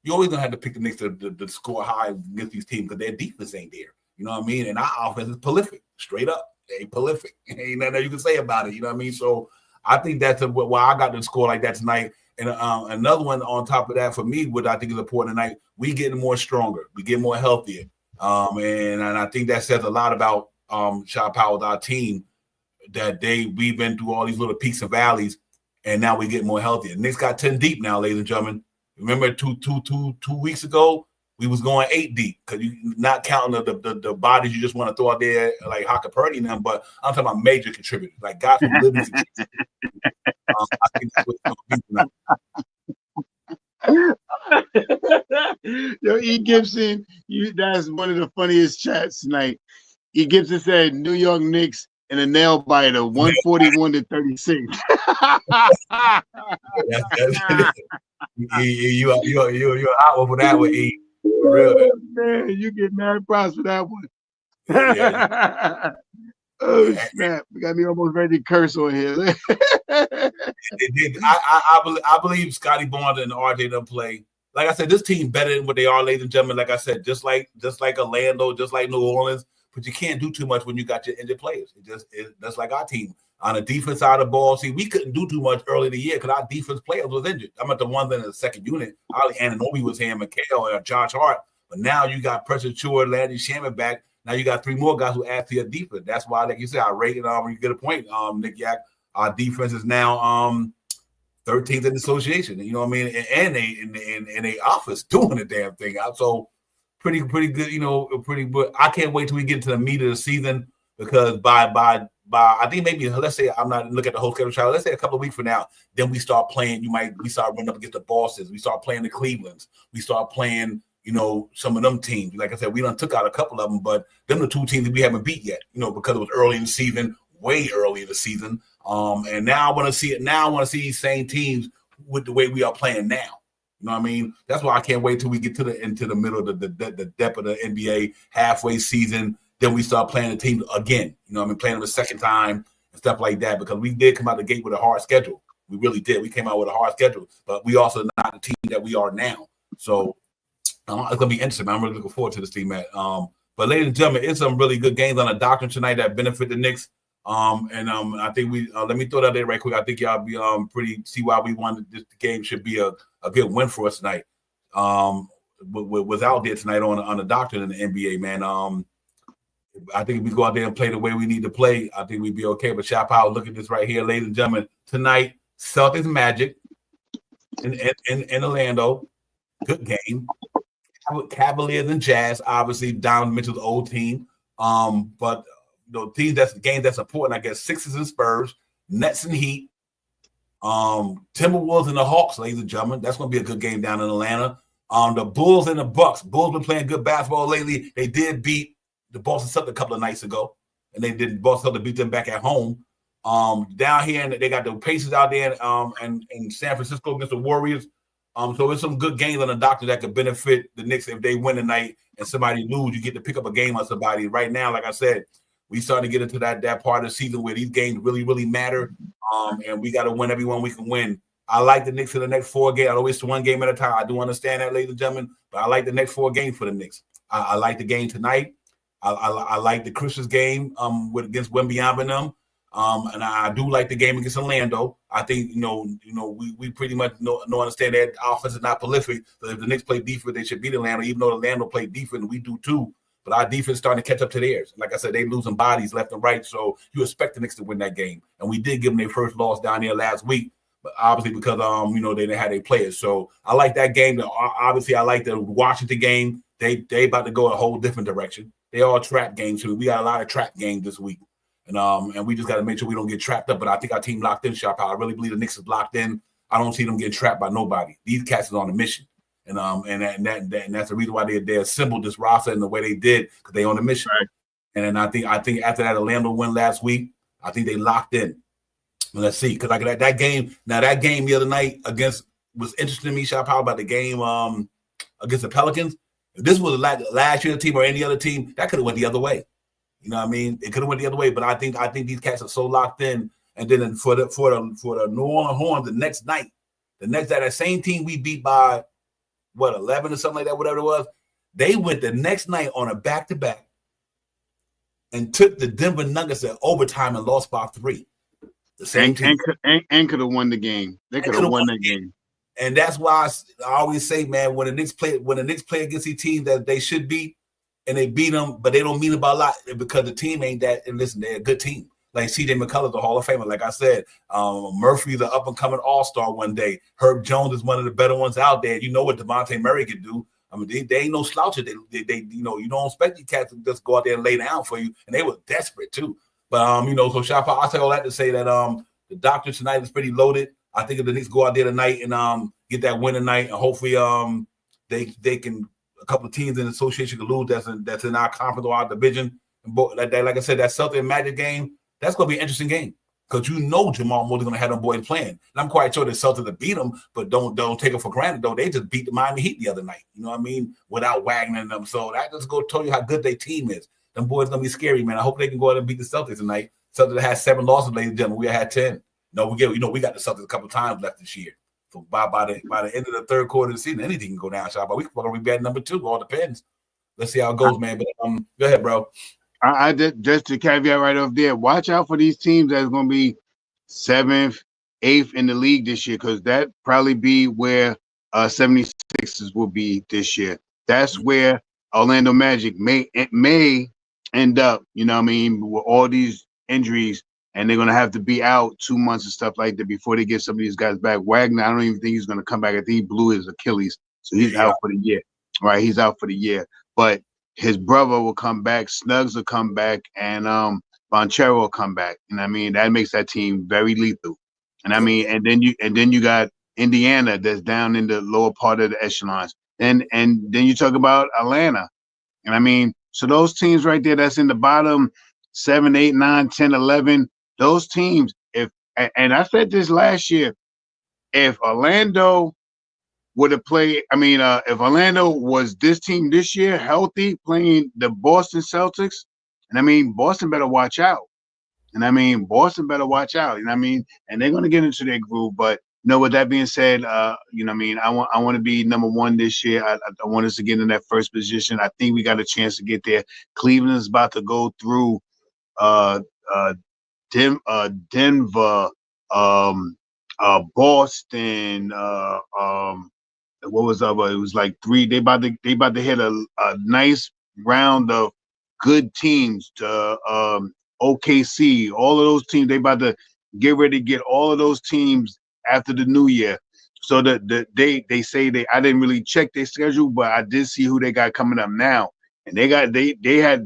you always gonna have to pick the Knicks to score high against these teams because their defense ain't there. You know what I mean? And our offense is prolific, straight up. They prolific. Ain't nothing you can say about it. You know what I mean? So I think that's why I got to score like that tonight. And another one on top of that for me, what I think is important tonight, we getting more stronger. We get more healthier. And I think that says a lot about Shaw Powell's, our team, that we've been through all these little peaks and valleys, and now we get more healthier. Knicks got 10 deep now, ladies and gentlemen. Remember 2 weeks ago, we was going 8 deep because you not counting the bodies you just want to throw out there like Haka Purdy and them, but I'm talking about major contributors, like guys who live in I think that's what's going to be. Yo, E. Gibson, that's one of the funniest chats tonight. E. Gibson said New York Knicks in a nail biter, 141 to 36. You're out over that one, E. For real, man, you get mad props for that one. Yeah. Oh snap! We got me almost ready to curse on here. I believe Scotty Barnes and RJ don't play. Like I said, this team better than what they are, ladies and gentlemen. Like I said, just like Orlando, just like New Orleans. But you can't do too much when you got your injured players. That's like our team. On the defense side of the ball, see, we couldn't do too much early in the year because our defense players was injured. I'm at the ones in the second unit. Ali Anunoby was here, McHale, and Josh Hart. But now you got Precious Chord, Landry Shaman back. Now you got 3 more guys who add to your defense. That's why, like you said, I rated you get a point, Nick Yak. Our defense is now 13th in the association. You know what I mean? And they office doing the damn thing. So pretty good, pretty good. I can't wait till we get to the meat of the season because by I think maybe let's say I'm not looking at the whole schedule chart. Let's say a couple of weeks from now, then we start playing. We start running up against the Bostons. We start playing the Clevelands. We start playing, some of them teams. Like I said, we done took out a couple of them, but them the 2 teams that we haven't beat yet. Because it was early in the season, way early in the season. And now I want to see it. Now I want to see these same teams with the way we are playing now. You know what I mean? That's why I can't wait till we get into the middle of the depth of the NBA halfway season. Then we start playing the team again. You know what I mean? Playing them a second time and stuff like that because we did come out the gate with a hard schedule. We really did. We came out with a hard schedule, but we also not the team that we are now. So it's going to be interesting. I'm really looking forward to this team, man. But ladies and gentlemen, it's some really good games on the doctrine tonight that benefit the Knicks. I think we let me throw that there right quick. I think y'all be pretty see why we wanted this game should be a good win for us tonight. Was out there tonight on the doctrine in the NBA, man. I think if we go out there and play the way we need to play, I think we'd be okay. But Shop Powell, look at this right here, ladies and gentlemen. Tonight, Celtics Magic in Orlando. Good game. Cavaliers and Jazz, obviously, Donovan Mitchell's old team. But teams games that's important, I guess, Sixers and Spurs, Nets and Heat, Timberwolves and the Hawks, ladies and gentlemen. That's going to be a good game down in Atlanta. The Bulls and the Bucks. Bulls been playing good basketball lately. They did beat the Boston Celtics a couple of nights ago, and they did Boston Celtics beat them back at home. Down here, and they got the Pacers out there and San Francisco against the Warriors. So it's some good games on the doctor that could benefit the Knicks if they win tonight and somebody lose. You get to pick up a game on somebody. Right now, like I said, we starting to get into that part of the season where these games really, really matter, and we got to win every one we can win. I like the Knicks in the next 4 games. I know it's 1 game at a time. I do understand that, ladies and gentlemen, but I like the next 4 games for the Knicks. I like the game tonight. I like the Christmas game against Wembyama and them. And I do like the game against Orlando. I think, we pretty much understand that offense is not prolific. So if the Knicks play defense, they should beat Orlando, even though Orlando played defense, we do too. but our defense starting to catch up to theirs. Like I said, they losing bodies left and right, so you expect the Knicks to win that game. And we did give them their first loss down there last week, but obviously because they didn't have their players. So I like that game. Obviously, I like the Washington game. They about to go a whole different direction. They all trap games too. We got a lot of trap games this week, and we just got to make sure we don't get trapped up. But I think our team locked in, Shop. I really believe the Knicks is locked in. I don't see them getting trapped by nobody. These cats are on a mission. And that's the reason why they assembled this roster in the way they did, because they on a mission. Right. And then I think after that Orlando win last week, I think they locked in. Let's see, because like that game the other night was interesting to me, Shop, how about the game against the Pelicans. If this was last year's team or any other team, that could have went the other way. You know what I mean? It could have went the other way, but I think these cats are so locked in. And then for the New Orleans Horns, the next night, that same team we beat by 11 or something like that, whatever it was, they went the next night on a back-to-back and took the Denver Nuggets at overtime and lost by 3. The same team. And could have won the game. They could have won the game. And that's why I always say, man, when the Knicks play against these teams that they should beat, and they beat them, but they don't mean about a lot because the team ain't that. And listen, they're a good team. Like C.J. McCullough's a Hall of Famer. Like I said, Murphy's an up-and-coming all-star one day. Herb Jones is one of the better ones out there. You know what Devontae Murray can do. I mean, they ain't no slouches. They you don't expect these cats to just go out there and lay down for you. And they were desperate, too. But, so Shop, I'll say all that to say that the doctor tonight is pretty loaded. I think if the Knicks go out there tonight and get that win tonight, and hopefully they can – a couple of teams in the association can lose that's in our conference or our division. And like I said, that Celtic Magic game, that's going to be an interesting game because Jamal Moore's going to have them boys playing. And I'm quite sure the Celtics to beat them, but don't take it for granted, though. They just beat the Miami Heat the other night, you know what I mean, without Wagner and them. So that just go tell you how good their team is. Them boys going to be scary, man. I hope they can go out and beat the Celtics tonight. Celtics has 7 losses, ladies and gentlemen. We had 10. No, we got the Celtics a couple of times left this year. So by the end of the third quarter of the season, anything can go down, Shop. But we can be bad number 2. All depends. Let's see how it goes, man. But go ahead, bro. I did just to caveat right off there. Watch out for these teams that's going to be 7th, 8th in the league this year, because that probably be where 76ers will be this year. That's where Orlando Magic may end up. You know what I mean, with all these injuries. And they're going to have to be out 2 months and stuff like that before they get some of these guys back. Wagner, I don't even think he's going to come back. I think he blew his Achilles, so he's out for the year. Right, he's out for the year. But his brother will come back, Snuggs will come back, and Bonchero will come back. And I mean, that makes that team very lethal. And I mean, and then you got Indiana that's down in the lower part of the echelons. And then you talk about Atlanta. And I mean, so those teams right there that's in the bottom 7, 8, 9, 10, 11. Those teams, and I said this last year, if Orlando would have played, if Orlando was this team this year, healthy, playing the Boston Celtics, and Boston better watch out. Boston better watch out. And they're going to get into their groove. But with that being said, I want to be number 1 this year. I want us to get in that first position. I think we got a chance to get there. Cleveland is about to go through Denver, Boston, what was up? It was like 3. They about to hit a nice round of good teams to OKC. All of those teams, they about to get ready to get all of those teams after the new year. So they say I didn't really check their schedule, but I did see who they got coming up now. And they had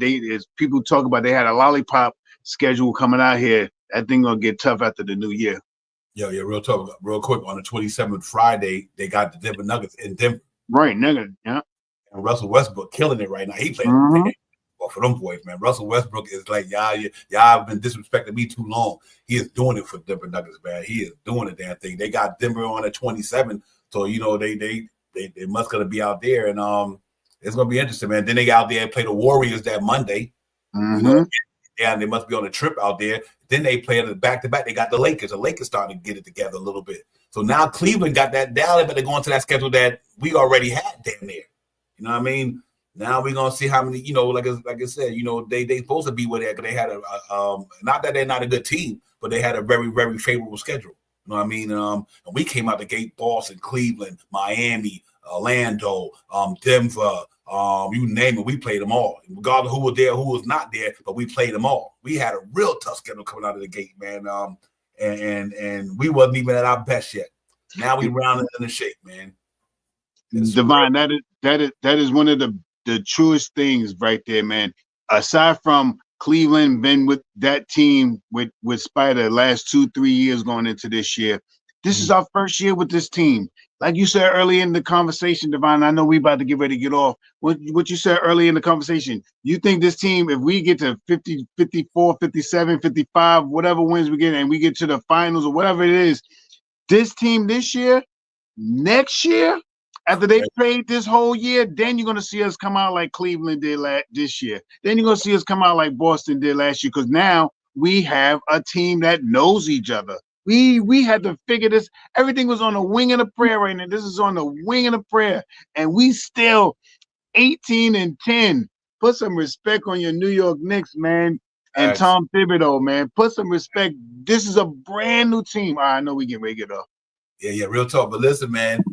as people talk about, they had a lollipop schedule coming out here. That thing gonna get tough after the new year. Yeah, real tough. Real quick, on the 27th Friday, they got the Denver Nuggets in Denver. Right, nigga. Yeah. And Russell Westbrook killing it right now. He playing well for them boys, man. Russell Westbrook is like, y'all have been disrespecting me too long. He is doing it for Denver Nuggets, man. He is doing the damn thing. They got Denver on the 27th, so they must gonna be out there, and it's gonna be interesting, man. Then they got out there and play the Warriors that Monday. And they must be on a trip out there. Then they play the back-to-back. They got the Lakers. The Lakers starting to get it together a little bit. So now Cleveland got that down, but they're going to that schedule that we already had down there. You know what I mean? Now we're going to see how many, like I said, they supposed to be with that because they had not that they're not a good team, but they had a very, very favorable schedule. You know what I mean? And we came out the gate, Boston, Cleveland, Miami, Orlando, Denver, You name it, we played them all. Regardless of who was there, who was not there, but we played them all. We had a real tough schedule coming out of the gate, man. And we wasn't even at our best yet. Now we rounded in the shape, man. Divine, that is one of the truest things right there, man. Aside from Cleveland been with that team with Spider last 2-3 years going into this year. This is our first year with this team. Like you said earlier in the conversation, Divine, I know we about to get ready to get off. What you said earlier in the conversation, you think this team, if we get to 50, 54, 57, 55, whatever wins we get, and we get to the finals or whatever it is, this team this year, next year, after they played this whole year, then you're going to see us come out like Cleveland did this year. Then you're going to see us come out like Boston did last year, because now we have a team that knows each other. We had to figure this. Everything was on the wing of the prayer right now. This is on the wing of the prayer. And we still 18-10. Put some respect on your New York Knicks, man. And Tom Thibodeau, man. Put some respect. This is a brand new team. I know we get ready to get off. Yeah, real talk. But listen, man,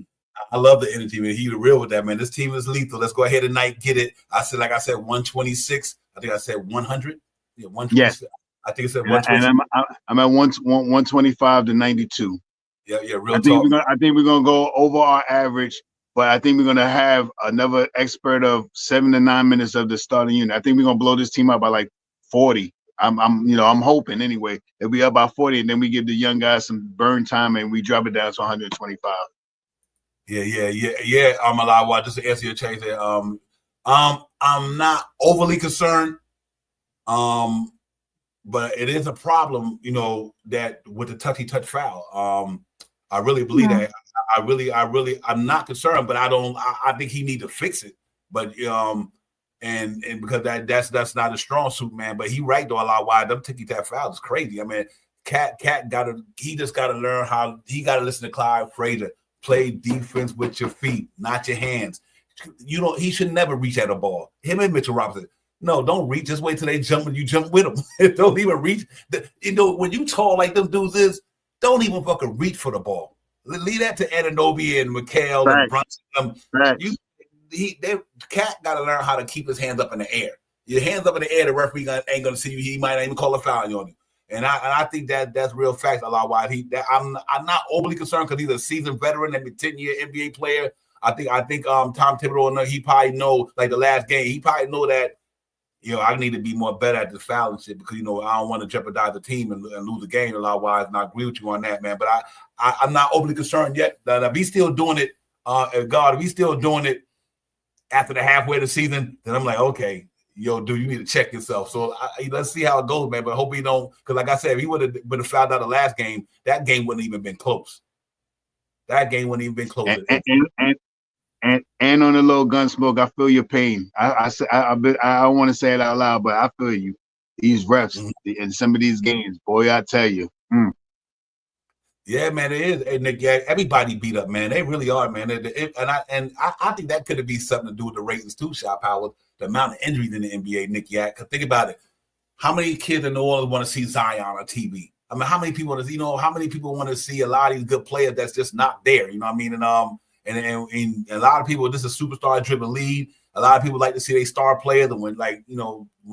I love the energy, man. He's real with that, man. This team is lethal. Let's go ahead tonight, get it. I said 126. I think I said 100. Yeah, 126. Yes. I think it said 120. And I'm at 125 to 92. Yeah, real talk. I think we're gonna go over our average, but I think we're gonna have another expert of 7 to 9 minutes of the starting unit. I think we're gonna blow this team out by like 40. I'm hoping anyway. It'll be up by 40, and then we give the young guys some burn time and we drop it down to 125. Yeah. Alawa, just to answer your change there. I'm not overly concerned. But it is a problem, that with the touch foul. I really believe that. I'm not concerned, but I think he needs to fix it. But and because that's not a strong suit, man. But he right though, a lot wide. Them touch fouls is crazy. I mean, Cat he just gotta learn how he gotta listen to Clyde Frazier. Play defense with your feet, not your hands. He should never reach at a ball. Him and Mitchell Robinson. No, don't reach. Just wait till they jump and you jump with them. Don't even reach. When you tall like them dudes is, don't even fucking reach for the ball. Leave that to Anunoby and Mikal and Brunson. Cat got to learn how to keep his hands up in the air. Your hands up in the air, the referee ain't gonna see you. He might not even call a foul on you. And I think that's real fact. A lot why I'm not overly concerned because he's a seasoned veteran and a 10-year NBA player. I think Tom Thibodeau, he probably know like the last game. He probably know that. I need to be more better at this foul and shit because, I don't want to jeopardize the team and lose the game a lot wise. And I agree with you on that, man. But I'm not overly concerned yet. If he's still doing it, if he's still doing it after the halfway of the season, then I'm like, okay, dude, you need to check yourself. So let's see how it goes, man. But I hope he don't, because like I said, if he would have been fouled out the last game, that game wouldn't even been close. And on the low Gunsmoke, I feel your pain. I don't want to say it out loud, but I feel you. These refs in some of these games, boy, I tell you. Yeah, man, it is. Hey, Nick, yeah, everybody beat up, man. They really are, man. I think that could be something to do with the ratings too, Shop Howard. The amount of injuries in the NBA, Nick. Yeah, because think about it. How many kids in New Orleans want to see Zion on TV? I mean, how many people want to see a lot of these good players that's just not there? You know what I mean? And a lot of people, this is a superstar-driven league. A lot of people like to see their star players, and when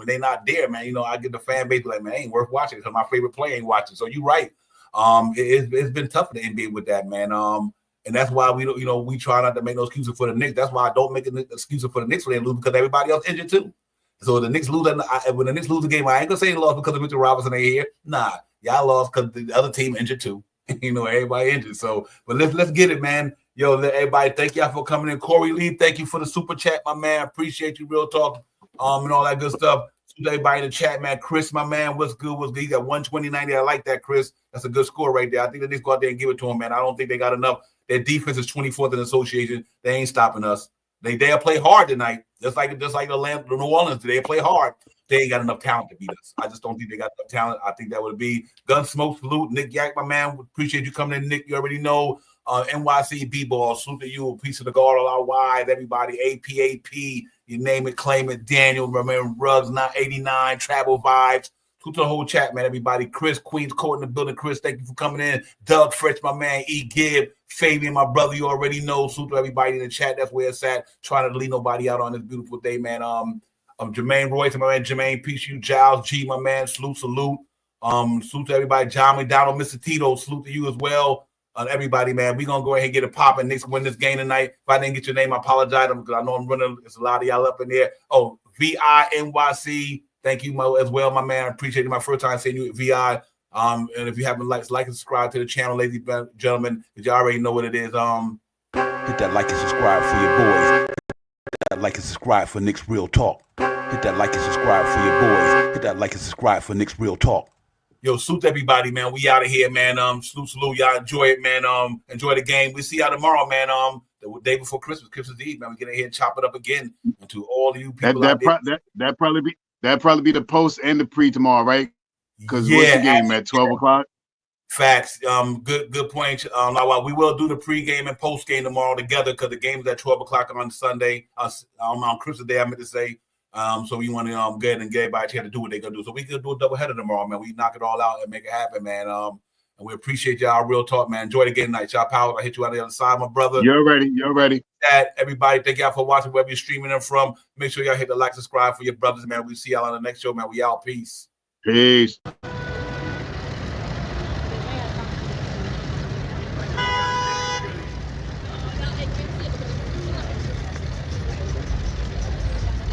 they're not there, man, I get the fan base like, man, it ain't worth watching because my favorite player ain't watching. So you're right. It's been tough for the NBA with that, man. And that's why we try not to make no excuses for the Knicks. That's why I don't make an excuse for the Knicks when they lose because everybody else injured too. So the Knicks lose. When the Knicks lose the game, I ain't gonna say they lost because of Mitchell Robinson ain't here. Nah, y'all lost because the other team injured too. Everybody injured. So, but let's get it, man. Yo, everybody, thank y'all for coming in. Corey Lee, thank you for the super chat, my man. Appreciate you, real talk, and all that good stuff. Everybody in the chat, man. Chris, my man, what's good? He got 120-90. I like that, Chris. That's a good score right there. I think the Knicks go out there and give it to him, man. I don't think they got enough. Their defense is 24th in the association. They ain't stopping us. They'll play hard tonight, just like the New Orleans. They play hard. They ain't got enough talent to beat us. I just don't think they got enough talent. I think that would be Gunsmoke, salute. Nick Yak, my man. Appreciate you coming in, Nick. You already know. NYC B-Ball, salute to you. Piece of the guard, all our wide, everybody. APAP, you name it, claim it. Daniel, remember Ruggs, not 89, Travel Vibes. to the whole chat, man. Everybody, Chris, Queens Court in the building. Chris, thank you for coming in. Doug Fritz, my man. E. Gibb, Fabian, my brother. You already know. Salute to everybody in the chat. That's where it's at. Trying to leave nobody out on this beautiful day, man. Jermaine Royce, my man. Jermaine, peace you. Giles G, my man. Salute. Salute to everybody. John McDonald, Mr. Tito. Salute to you as well. Everybody, man. We're gonna go ahead and get it popping. Knicks win this game tonight. If I didn't get your name, I apologize because I know I'm running. It's a lot of y'all up in there. Oh, VINYC. Thank you as well, my man. I appreciate it. My first time seeing you at VI. And if you haven't like and subscribe to the channel, ladies and gentlemen, because you already know what it is. Hit that like and subscribe for your boys. Hit that like and subscribe for Knicks Real Talk. Hit that like and subscribe for your boys. Hit that like and subscribe for Knicks Real Talk. Yo, salute everybody, man. We out of here, man. Salute. Y'all enjoy it, man. Enjoy the game. We see y'all tomorrow, man. The day before Christmas Eve, man. We get in here and chop it up again. And to all of you people that probably be the post and the pre tomorrow, right? Because what's the game at 12 o'clock? Facts. Good point. Now, we will do the pregame and postgame tomorrow together because the game is at 12 o'clock on Sunday. On Christmas Day, I meant to say. So we want to go ahead and get everybody a chance to do what they're gonna do. So we can do a double header tomorrow, man. We knock it all out and make it happen, man. And we appreciate y'all. Real talk, man. Enjoy the game tonight. Y'all power. I hit you on the other side, my brother. You're ready. Everybody, thank y'all for watching wherever you're streaming them from. Make sure y'all hit the like, subscribe for your brothers, man. We see y'all on the next show, man. We out. Peace. Peace.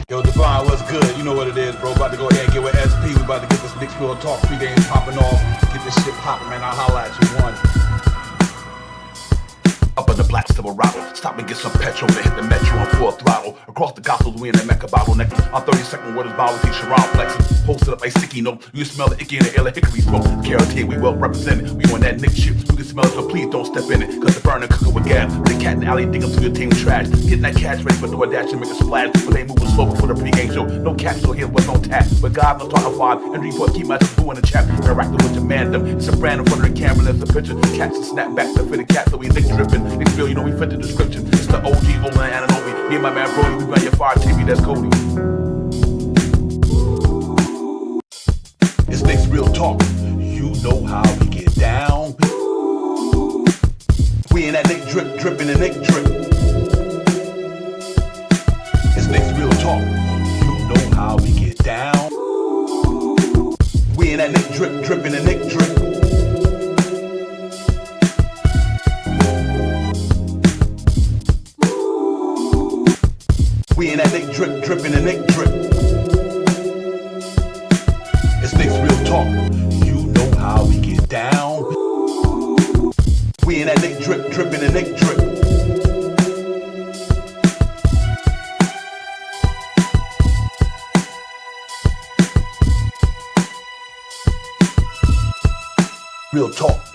Yo, Divine, what's good? You know what it is, bro. About to go ahead and get with SP. We about to get this Knicks Real Talk pregame popping off. Get this shit popping, man. I'll holla at you. One. Up in the black Silverado, stop and get some petrol to hit the metro on full throttle. Across the gospels, we in the Mecca bottleneck. On 32nd, where this bottle see Sharon flexing. Posted up like sticky note. You can smell the icky in the air like hickory smoke. Carotene, we well represented. We on that Nick shit. You can smell it, so please don't step in it. Cause the burner cooking with gas. The cat in the alley dig up to your team trash. Getting that cash ready for DoorDash and make a splash. But they moving slow before the pregame show. No cash, so here's what's on tap. But God, no talking five. And report, keep my boo in the chat. Interacting with your mandem. It's a brand in front of the camera. There's a picture. Cats and snap back to fit the cat, so we Nick dripping. Nick feel, you know, we fit the description. It's the OG, Olin, and Ananobi. Me and my man Brody, we run your fire TV, that's Cody. It's Knicks Real Talk. You know how we get down. We in that Nick drip, dripping the Nick drip. It's Knicks Real Talk. You know how we get down. We in that Nick drip, dripping the Nick drip. We in that Nick drip, dripping the Nick drip. It's Knicks Real Talk. You know how we get down. We in that Nick drip, dripping the Nick drip. Real talk.